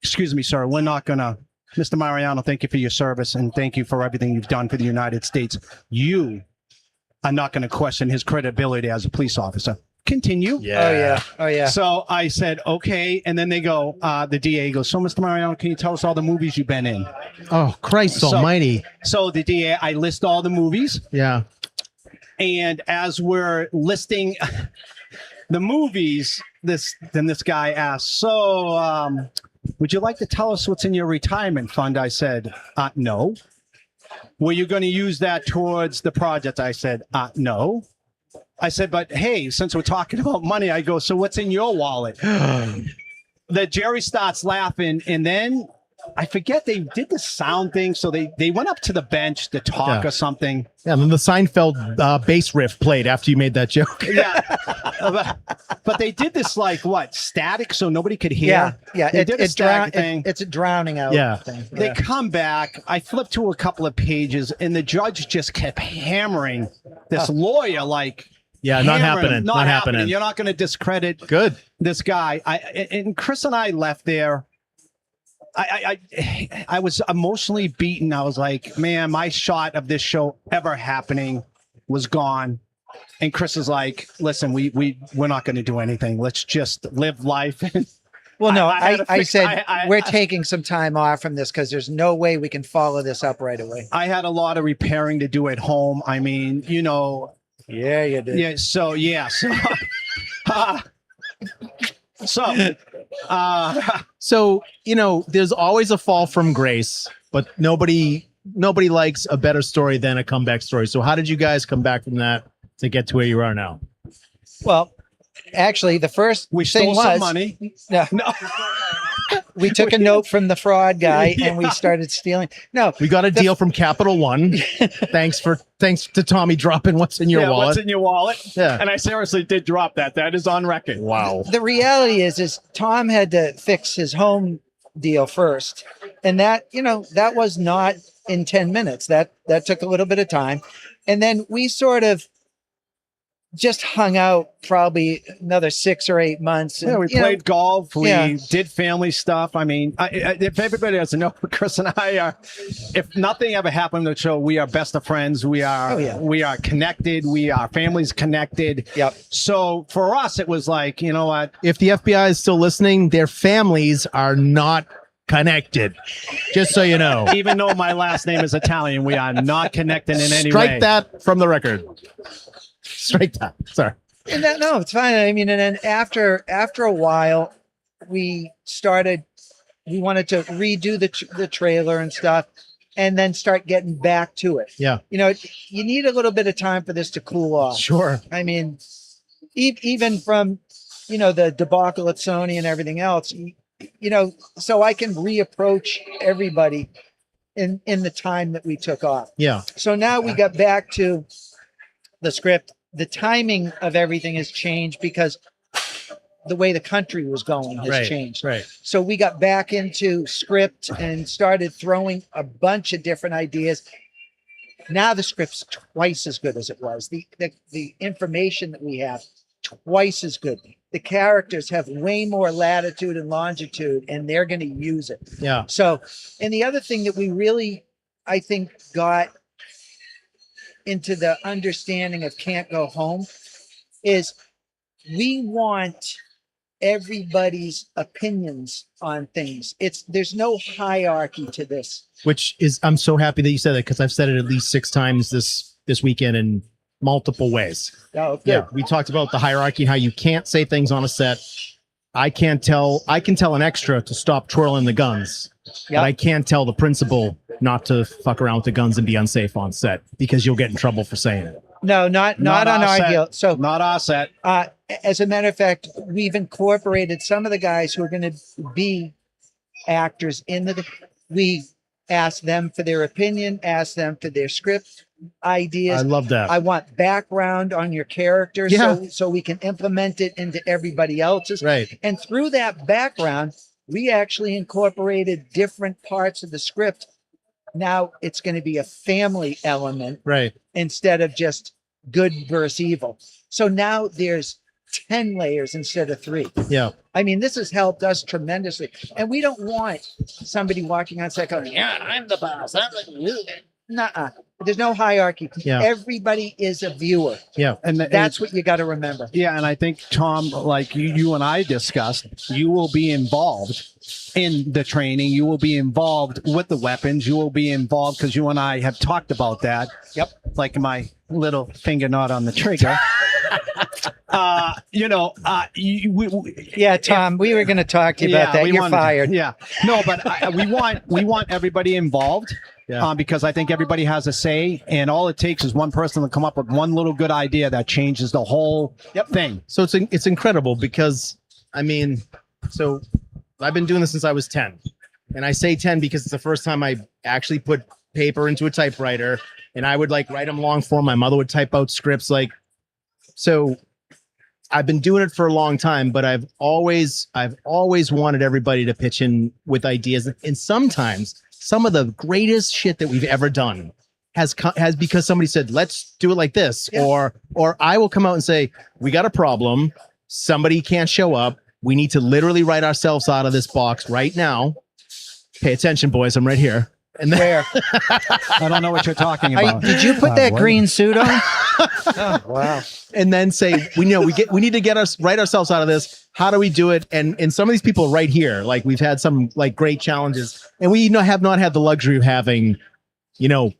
excuse me, sir, we're not going to. Mr. Mariano, thank you for your service and thank you for everything you've done for the United States. You are not going to question his credibility as a police officer. Continue. Yeah. Oh yeah. So I said, okay. And then they go, the DA goes, so Mr. Mariano, can you tell us all the movies you've been in? Oh Christ Almighty. So the DA, I list all the movies. Yeah. And as we're listing the movies, this guy asked, so would you like to tell us what's in your retirement fund? I said, no. Were you going to use that towards the project? I said, no. I said, but hey, since we're talking about money, I go, so what's in your wallet? The Jerry starts laughing, and then I forget they did the sound thing, so they went up to the bench to talk Yeah. or something. Yeah, and then the Seinfeld bass riff played after you made that joke. Yeah, but they did this like what, static, so nobody could hear. Yeah. They did a static thing. It's a drowning out Yeah. thing. They Yeah. come back. I flipped to a couple of pages, and the judge just kept hammering this lawyer like. Yeah, not hammering him. happening. Not Not happening. happening. You're not going to discredit Good. this guy. And Chris and I left there. I was emotionally beaten. I was like, man, my shot of this show ever happening was gone. And Chris is like, listen, we're not going to do anything. Let's just live life. Well, no, I had to I fix- said I- we're taking some time off from this because there's no way we can follow this up right away. I had a lot of repairing to do at home. I mean, you know, Yeah, you did. yeah. So So, you know, there's always a fall from grace, but nobody likes a better story than a comeback story. So how did you guys come back from that to get to where you are now? Well, actually, the first we thing stole was some money. No, No. we took a note from the fraud guy and we started stealing. No, We got a deal from Capital One. Thanks to Tommy dropping what's in your wallet. What's in your wallet? Yeah. And I seriously did drop that. That is on record. Wow. the reality is Tom had to fix his home deal first, and that was not in 10 minutes. That took a little bit of time, and then we sort of just hung out probably another 6 or 8 months. Yeah, and, we played golf. We Yeah. did family stuff. I mean, if everybody doesn't know, Chris and I are, if nothing ever happened to the show, we are best of friends. We are, Oh, yeah. we are connected. Our family's connected. Yep. So for us, it was like, you know what? If the FBI is still listening, their families are not connected. Just so you know. Even though my last name is Italian, we are not connected in any way. Strike that from the record. Strike that. Sorry. And no, it's fine. I mean, and then after a while, we wanted to redo the trailer and stuff, and then start getting back to it. Yeah. You need a little bit of time for this to cool off. Sure. I mean, even from, the debacle at Sony and everything else, so I can reapproach everybody in the time that we took off. Yeah. So now we got back to the script. The timing of everything has changed because the way the country was going has changed. Right. So we got back into script and started throwing a bunch of different ideas. Now the script's twice as good as it was. The information that we have, twice as good. The characters have way more latitude and longitude, and they're going to use it. Yeah. So, and the other thing that we really, I think, got into the understanding of Can't Go Home is we want everybody's opinions on things. There's no hierarchy to this. Which is, I'm so happy that you said that, because I've said it at least 6 times this weekend in multiple ways. Oh, good. Yeah, we talked about the hierarchy and how you can't say things on a set. I can tell an extra to stop twirling the guns, but I can't tell the principal not to fuck around with the guns and be unsafe on set, because you'll get in trouble for saying it. No, not on our deal. So not our set. As a matter of fact, we've incorporated some of the guys who are going to be actors we ask them for their opinion, ask them for their script ideas. I love that. I want background on your character so we can implement it into everybody else's. Right. And through that background, we actually incorporated different parts of the script. Now it's going to be a family element, right, instead of just good versus evil. So now there's 10 layers instead of 3. Yeah. I mean, this has helped us tremendously. And we don't want somebody walking on set going, yeah, I'm the boss. I'm the... Nuh-uh. There's no hierarchy. Yeah. Everybody is a viewer. Yeah. And that's what you got to remember. Yeah. And I think, Tom, like you and I discussed, you will be involved in the training. You will be involved with the weapons. You will be involved, because you and I have talked about that. Yep. Like my little finger not on the trigger. Yeah, Tom, we were going to talk to you about that. You're fired. Yeah. No, but we want everybody involved. Yeah. Because I think everybody has a say, and all it takes is one person to come up with one little good idea that changes the whole thing. So it's incredible, because I mean, so I've been doing this since I was 10, and I say 10 because it's the first time I actually put paper into a typewriter, and I would like write them long form. My mother would type out scripts. So I've been doing it for a long time, but I've always wanted everybody to pitch in with ideas, and sometimes some of the greatest shit that we've ever done has because somebody said, let's do it like this. Yeah. Or I will come out and say, we got a problem. Somebody can't show up. We need to literally write ourselves out of this box right now. Pay attention, boys. I'm right here. And then, I don't know what you're talking about. Did you put that green suit on? Oh, wow. And then say, we need to write ourselves out of this. How do we do it? And some of these people right here, like we've had some like great challenges, and we have not had the luxury of having,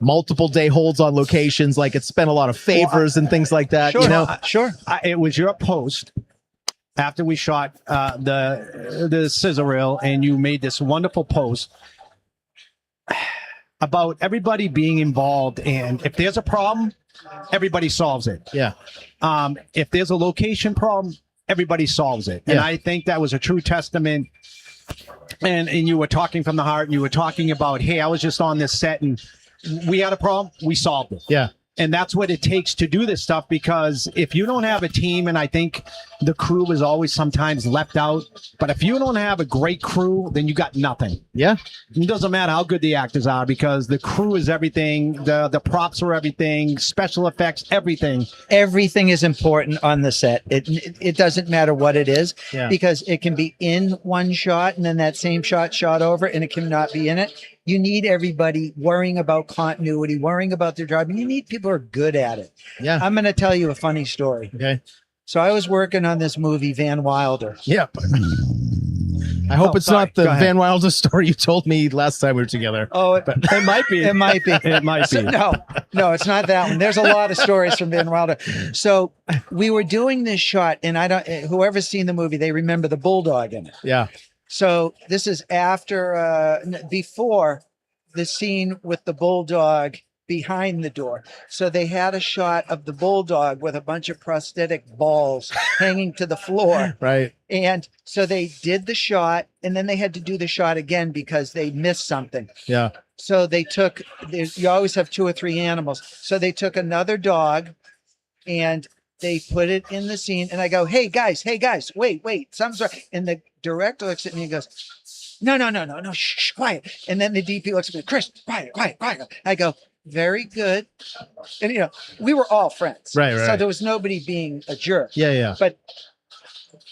multiple day holds on locations. Like it's spent a lot of favors and things like that. Sure, sure. It was your post after we shot the scissor reel, and you made this wonderful post about everybody being involved, and if there's a problem, everybody solves it. Yeah. If there's a location problem, everybody solves it. And I think that was a true testament. And you were talking from the heart, and you were talking about, hey, I was just on this set and we had a problem, we solved it. Yeah. And that's what it takes to do this stuff, because if you don't have a team, and I think the crew is always sometimes left out, but if you don't have a great crew, then you got nothing. Yeah. It doesn't matter how good the actors are, because the crew is everything. The props are everything, special effects, everything. Everything is important on the set. It doesn't matter what it is, because it can be in one shot and then that same shot over, and it cannot be in it. You need everybody worrying about continuity, worrying about their job. You need people who are good at it. Yeah. I'm going to tell you a funny story. Okay. So I was working on this movie, Van Wilder. Yep. I hope it's not the Van Wilder story you told me last time we were together. Oh, it might be. It might be. It might be. No, it's not that one. There's a lot of stories from Van Wilder. So we were doing this shot, and whoever's seen the movie, they remember the bulldog in it. Yeah. So this is before the scene with the bulldog behind the door. So they had a shot of the bulldog with a bunch of prosthetic balls hanging to the floor. Right. And so they did the shot, and then they had to do the shot again because they missed something. Yeah. So they took, you always have 2 or 3 animals. So they took another dog and they put it in the scene. And I go, hey guys, wait, something's wrong. And the director looks at me and goes, no, shh, quiet. And then the DP looks at me, Chris, quiet. I go, very good. And, we were all friends. Right. So there was nobody being a jerk. Yeah. But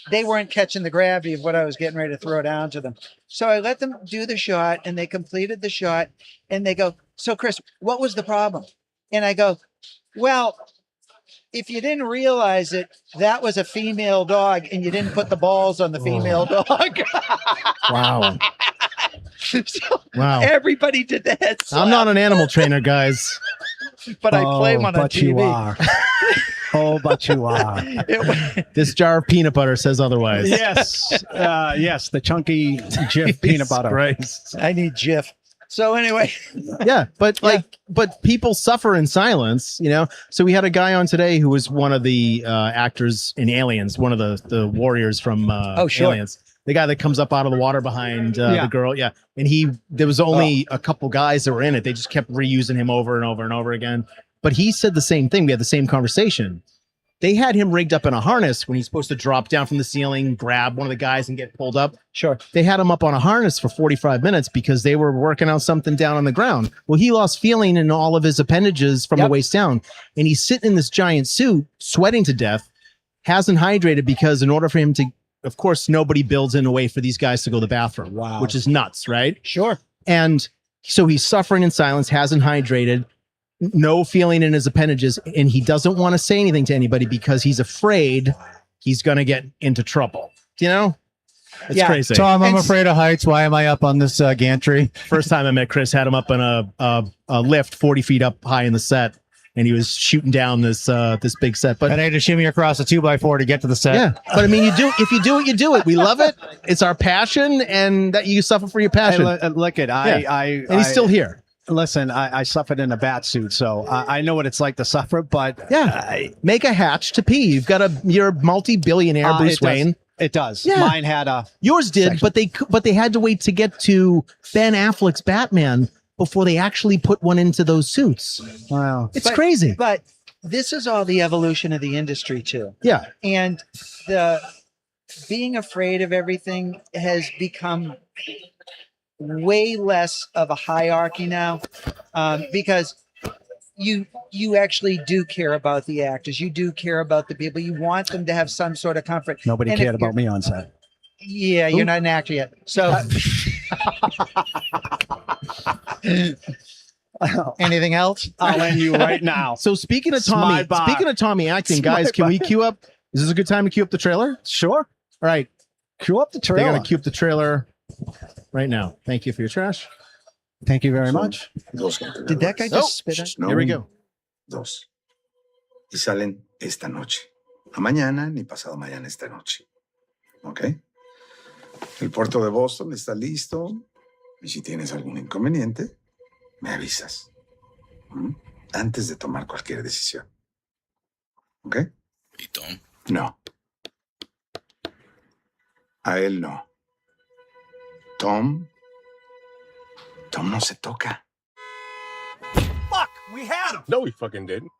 they weren't catching the gravity of what I was getting ready to throw down to them. So I let them do the shot and they completed the shot and they go, so Chris, what was the problem? And I go, well, if you didn't realize it, that was a female dog and you didn't put the balls on the female dog. Wow. So Wow. everybody did the head slap. I'm not an animal trainer, guys. But I play one on but TV. you are. Oh, but you are. This jar of peanut butter says otherwise. Yes. Yes. The chunky Jif peanut butter. Christ. I need Jif. So anyway, Yeah, but but people suffer in silence, So we had a guy on today who was one of the actors in Aliens, one of the warriors from Aliens. The guy that comes up out of the water behind the girl. Yeah. And there was only a couple guys that were in it. They just kept reusing him over and over and over again. But he said the same thing. We had the same conversation. They had him rigged up in a harness when he's supposed to drop down from the ceiling, grab one of the guys and get pulled up. Sure. They had him up on a harness for 45 minutes because they were working on something down on the ground. Well, he lost feeling in all of his appendages from the waist down. And he's sitting in this giant suit, sweating to death, hasn't hydrated because in order for him to, of course, nobody builds in a way for these guys to go to the bathroom, which is nuts, right? Sure. And so he's suffering in silence, hasn't hydrated, no feeling in his appendages, and he doesn't want to say anything to anybody because he's afraid he's going to get into trouble. It's crazy. Tom, I'm afraid of heights. Why am I up on this gantry? First time I met Chris, had him up on a lift 40 feet up high in the set, and he was shooting down this big set. But And I had to shimmy across a 2x4 to get to the set. yeah, but I mean, if you do it, you do it. We love it. It's our passion, and that you suffer for your passion. Look at and he's still here. Listen, I suffered in a bat suit, so I know what it's like to suffer. But Make a hatch to pee. You're a multi-billionaire, Bruce Wayne. It does. Yeah. Mine had a. Yours did, but they had to wait to get to Ben Affleck's Batman before they actually put one into those suits. Wow, it's crazy. But this is all the evolution of the industry too. Yeah, and the being afraid of everything has become way less of a hierarchy now, because you actually do care about the actors. You do care about the people. You want them to have some sort of comfort. Nobody cared about me on set. Yeah, you're not an actor yet. So anything else? I'll end you right now. So speaking of Tommy acting, guys, can we cue up? Is this a good time to cue up the trailer? Sure. All right. Cue up the trailer. They're going to cue up the trailer right now. Thank you for your trash. Thank you very much. Did that guy just spit on? Here we go. Dos. Y salen esta noche. No mañana ni pasado mañana, esta noche. ¿Ok? El puerto de Boston está listo. Y si tienes algún inconveniente, me avisas. ¿Mm? Antes de tomar cualquier decisión. ¿Ok? ¿Y Tom? No. A él no. Tom no se toca. Fuck, we had him. No, we fucking didn't.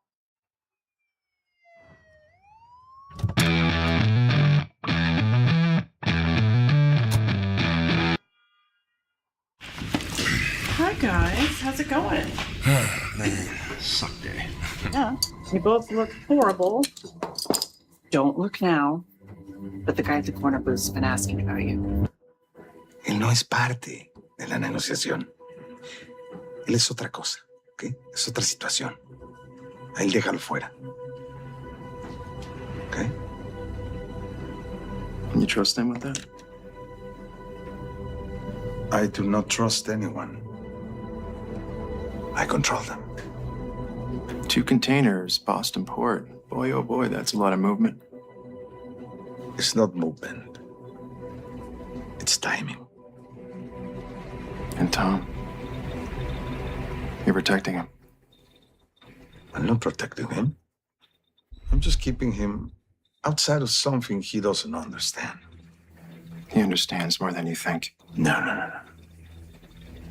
Hi guys, how's it going? Man, suck day. Yeah, you both look horrible. Don't look now, but the guy at the corner booth's been asking about you. Él no es parte de la negociación. Él es otra cosa, ¿ok? Es otra situación. A él déjalo fuera. ¿Ok? Can you trust him with that? I do not trust anyone. I control them. 2 containers, Boston Port. Boy, oh boy, that's a lot of movement. It's not movement. It's timing. And Tom, you're protecting him. I'm not protecting him. I'm just keeping him outside of something he doesn't understand. He understands more than you think. No.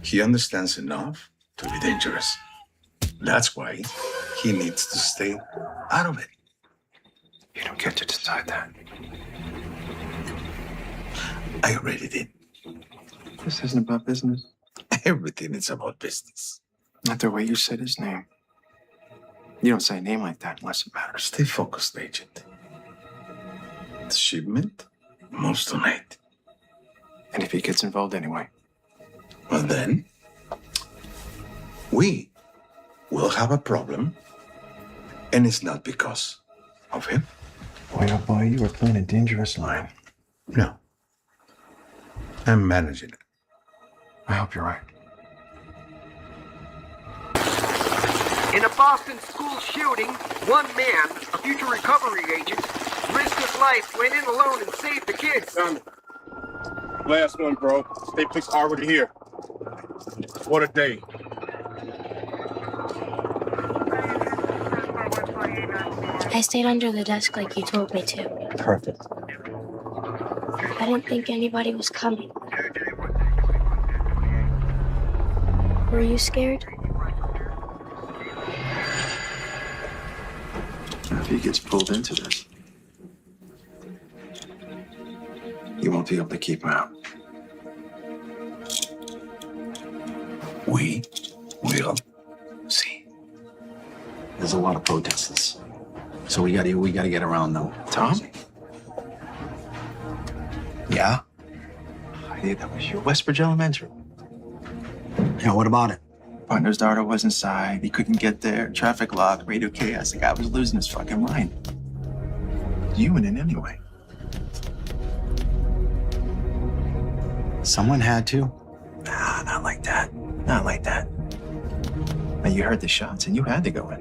He understands enough to be dangerous. That's why he needs to stay out of it. You don't get to decide that. I already did. This isn't about business. Everything is about business. Not the way you said his name. You don't say a name like that unless it matters. Stay focused, Agent. The shipment moves tonight. And if he gets involved anyway? Well, then, we will have a problem, and it's not because of him. Boy, oh boy, you were playing a dangerous line. No. I'm managing it. I hope you're right. In a Boston school shooting, one man, a future recovery agent, risked his life, went in alone and saved the kids. Last one, bro. State police already here. What a day. I stayed under the desk like you told me to. Perfect. I didn't think anybody was coming. Were you scared? If he gets pulled into this, you won't be able to keep him out. We will see. There's a lot of protesters, so we gotta get around them. Tom? Yeah. Hey, that was you. Westbridge Elementary. Yeah. What about it? Partner's daughter was inside. He couldn't get there. Traffic lock, radio chaos. The guy was losing his fucking mind. You in it anyway. Someone had to. Nah, not like that. Not like that. Now, you heard the shots and you had to go in.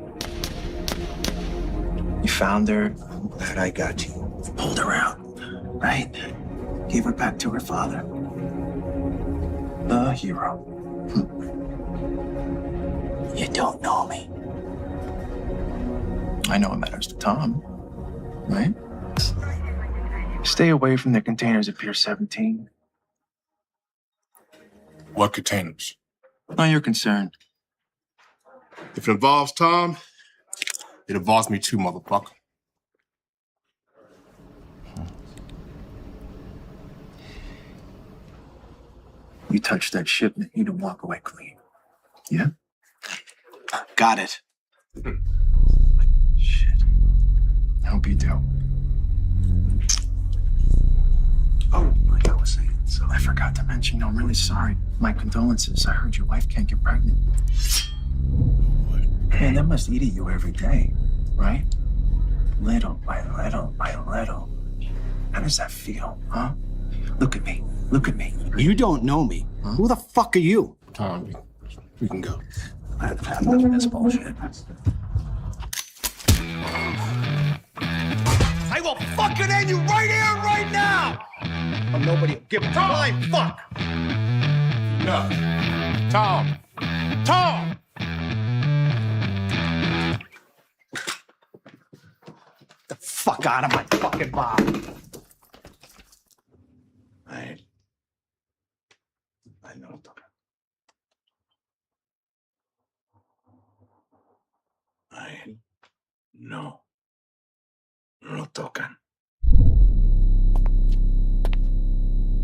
You found her. I'm glad I got you. Pulled her out, right? Gave her back to her father. The hero. You don't know me. I know it matters to Tom, right? Stay away from the containers at Pier 17. What containers? Not your concern. If it involves Tom, it involves me too, motherfucker. You touch that shipment, you don't walk away clean. Yeah? Got it. Shit. I hope you do. Oh, like I was saying, so I forgot to mention, I'm really sorry. My condolences. I heard your wife can't get pregnant. Man, that must eat at you every day, right? Little by little by little. How does that feel, huh? Look at me. Look at me. You don't know me. Huh? Who the fuck are you? Tom, we can go. I'm done with this bullshit. I will fucking end you right here, right now! Or nobody will give a flying fuck! No. Tom! Tom! The fuck out of my fucking bar. I know. No. No tocan.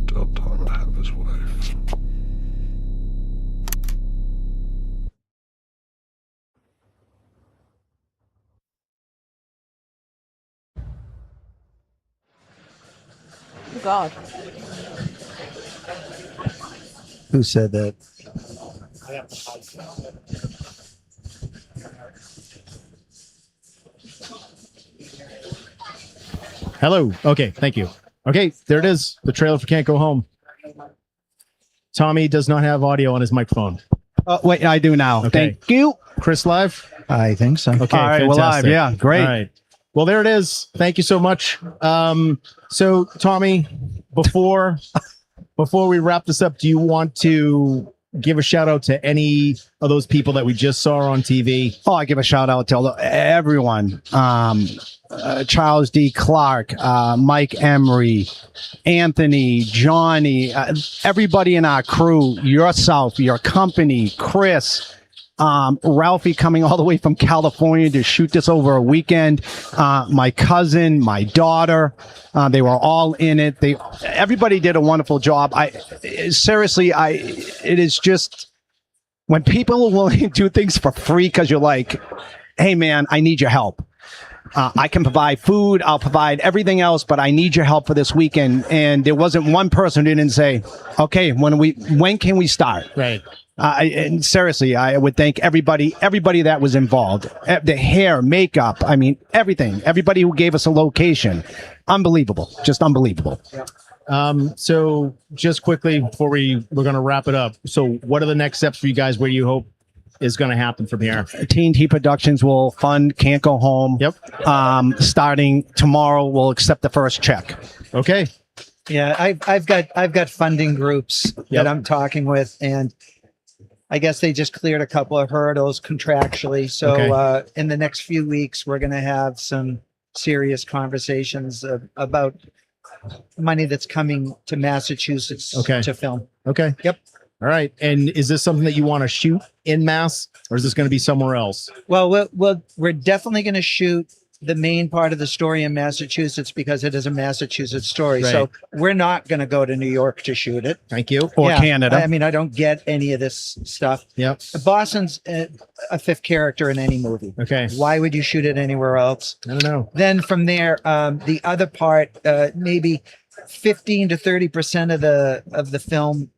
Tell Tom to have his wife. Oh, God. Who said that? Hello. Okay, thank you. Okay, there it is. The trailer for Can't Go Home. Tommy does not have audio on his microphone. Wait, I do now. Okay. Thank you. Chris live? I think so. Okay, All right, we're live. fantastic. Yeah, great. All right. Well, there it is. Thank you so much. So Tommy, before we wrap this up, do you want to give a shout out to any of those people that we just saw on TV? Oh, I give a shout out to everyone. Charles D. Clark, Mike Emery, Anthony, Johnny, everybody in our crew, yourself, your company, Chris, Ralphie coming all the way from California to shoot this over a weekend. My cousin, my daughter, they were all in it. Everybody did a wonderful job. It is just when people are willing to do things for free because you're like, hey man, I need your help. I can provide food. I'll provide everything else, but I need your help for this weekend. And there wasn't one person who didn't say, okay, when can we start? Right. And seriously, I would thank everybody that was involved. The hair, makeup, I mean, everything. Everybody who gave us a location. Unbelievable. Just unbelievable. So just quickly before we're going to wrap it up. So what are the next steps for you guys? Where do you hope is going to happen from here? TNT Productions will fund Can't Go Home. Yep. Starting tomorrow, we'll accept the first check. Okay. Yeah, I've got funding groups that I'm talking with, and I guess they just cleared a couple of hurdles contractually. So in the next few weeks, we're going to have some serious conversations about money that's coming to Massachusetts to film. Okay. Yep. All right. And is this something that you want to shoot in Mass, or is this going to be somewhere else? Well, we're definitely going to shoot the main part of the story in Massachusetts because it is a Massachusetts story. Right. So we're not going to go to New York to shoot it. Thank you. Or Canada. I mean, I don't get any of this stuff. Yep. Boston's a fifth character in any movie. Okay. Why would you shoot it anywhere else? I don't know. Then from there, the other part, maybe 15 to 30% of the film.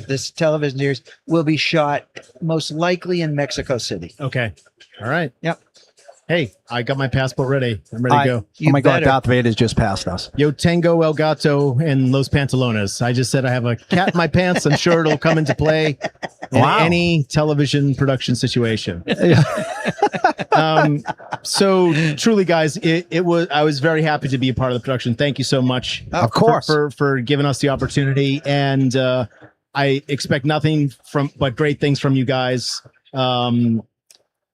This television series will be shot most likely in Mexico City. Okay. All right. Yep. Hey, I got my passport ready. I'm ready to go. Oh my God, Darth Vader's just passed us. Yo tengo el gato en los pantalones. I just said I have a cat in my pants. I'm sure it'll come into play in any television production situation. So truly, guys, I was very happy to be a part of the production. Thank you so much. Of course. For giving us the opportunity. And I expect nothing but great things from you guys.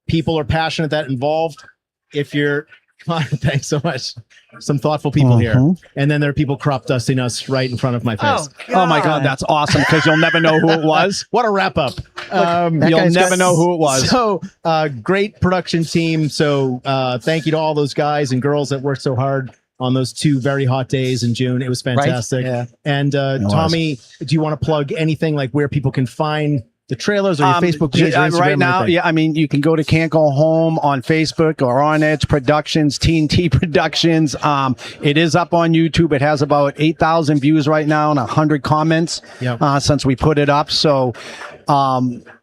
People are passionate that involved. Thanks so much. Some thoughtful people here. And then there are people crop dusting us right in front of my face. Oh my God, that's awesome because you'll never know who it was. What a wrap up. You'll never know who it was. So great production team. So thank you to all those guys and girls that worked so hard on those 2 very hot days in June. It was fantastic. Right? Yeah. And Tommy, do you want to plug anything like where people can find the trailers or your Facebook page or Instagram? Right now, I mean, you can go to Can't Go Home on Facebook or On Edge Productions, TNT Productions. It is up on YouTube. It has about 8,000 views right now and 100 comments since we put it up. So,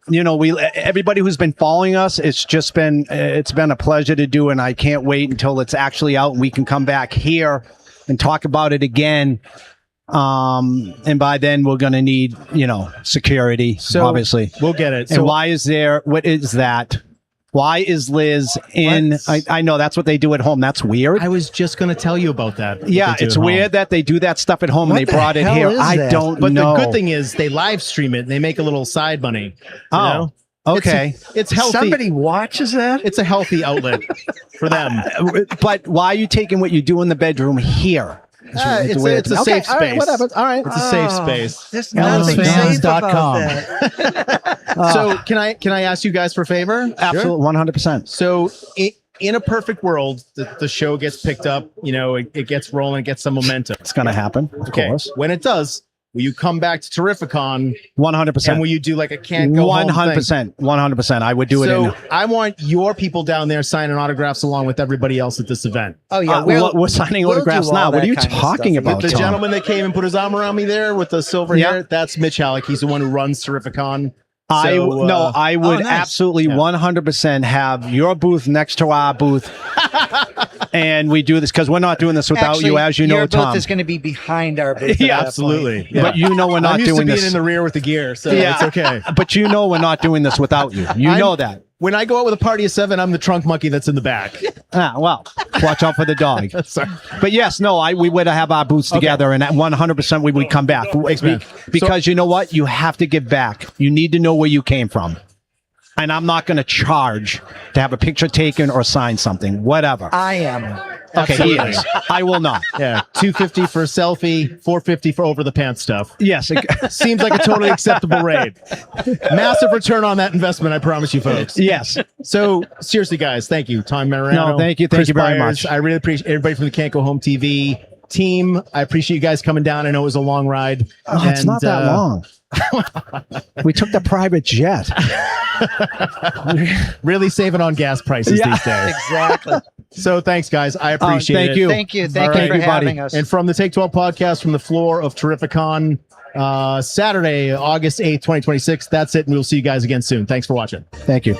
everybody who's been following us, it's been a pleasure to do, and I can't wait until it's actually out and we can come back here and talk about it again. And by then we're going to need, security, so obviously we'll get it. And so what is that? Why is Liz in? I know that's what they do at home. That's weird. I was just going to tell you about that. Yeah, it's weird that they do that stuff at home and they brought it here. I don't know. But the good thing is they live stream it and they make a little side money. You know? Okay. It's healthy. Somebody watches that? It's a healthy outlet for them. But why are you taking what you do in the bedroom here? It's a safe space. All right, whatever. All right. It's a safe space. There's nothing safe about that. So can I ask you guys for a favor? Absolutely, 100%. So in a perfect world, the show gets picked up, it gets rolling, it gets some momentum. It's going to happen, of course. When it does, will you come back to Terrificon? 100%. And will you do like a Can't Go Home 100%. 100%. I would do it. So I want your people down there signing autographs along with everybody else at this event. Oh yeah, we're signing autographs now. What are you talking about? The gentleman that came and put his arm around me there with the silver hair, that's Mitch Halleck. He's the one who runs Terrificon. I would absolutely 100% have your booth next to our booth. And we do this because we're not doing this without you, as you know, your Tom. booth is going to be behind our booth. Yeah, absolutely. Yeah. But we're not I'm used doing to being this in the rear with the gear, so it's okay. But we're not doing this without you. You know that. When I go out with a party of 7, I'm the trunk monkey that's in the back. Well, watch out for the dog. Sorry. But yes, we would have our booths together, and at 100% we would come back. Thanks, man. Because you know what? You have to give back. You need to know where you came from. and I'm not going to charge to have a picture taken or sign something, whatever. I am. Okay, he is. I will not. Yeah, $250 for a selfie, $450 for over the pants stuff. Yes. Seems like a totally acceptable rate. Massive return on that investment, I promise you, folks. Yes. So seriously, guys, thank you, Tom Mariano. No, thank you. Thank Chris you very Byers. much. I really appreciate everybody from the Can't Go Home TV team. I appreciate you guys coming down. I know it was a long ride. Oh, it's not that long. We took the private jet. Really saving on gas prices these days. Exactly. So thanks, guys. I appreciate it. Thank you. Thank you. Thank All you right. for having us. And from the Take 12 podcast from the floor of Terrificon, Saturday, August 8th, 2026. That's it. And we'll see you guys again soon. Thanks for watching. Thank you.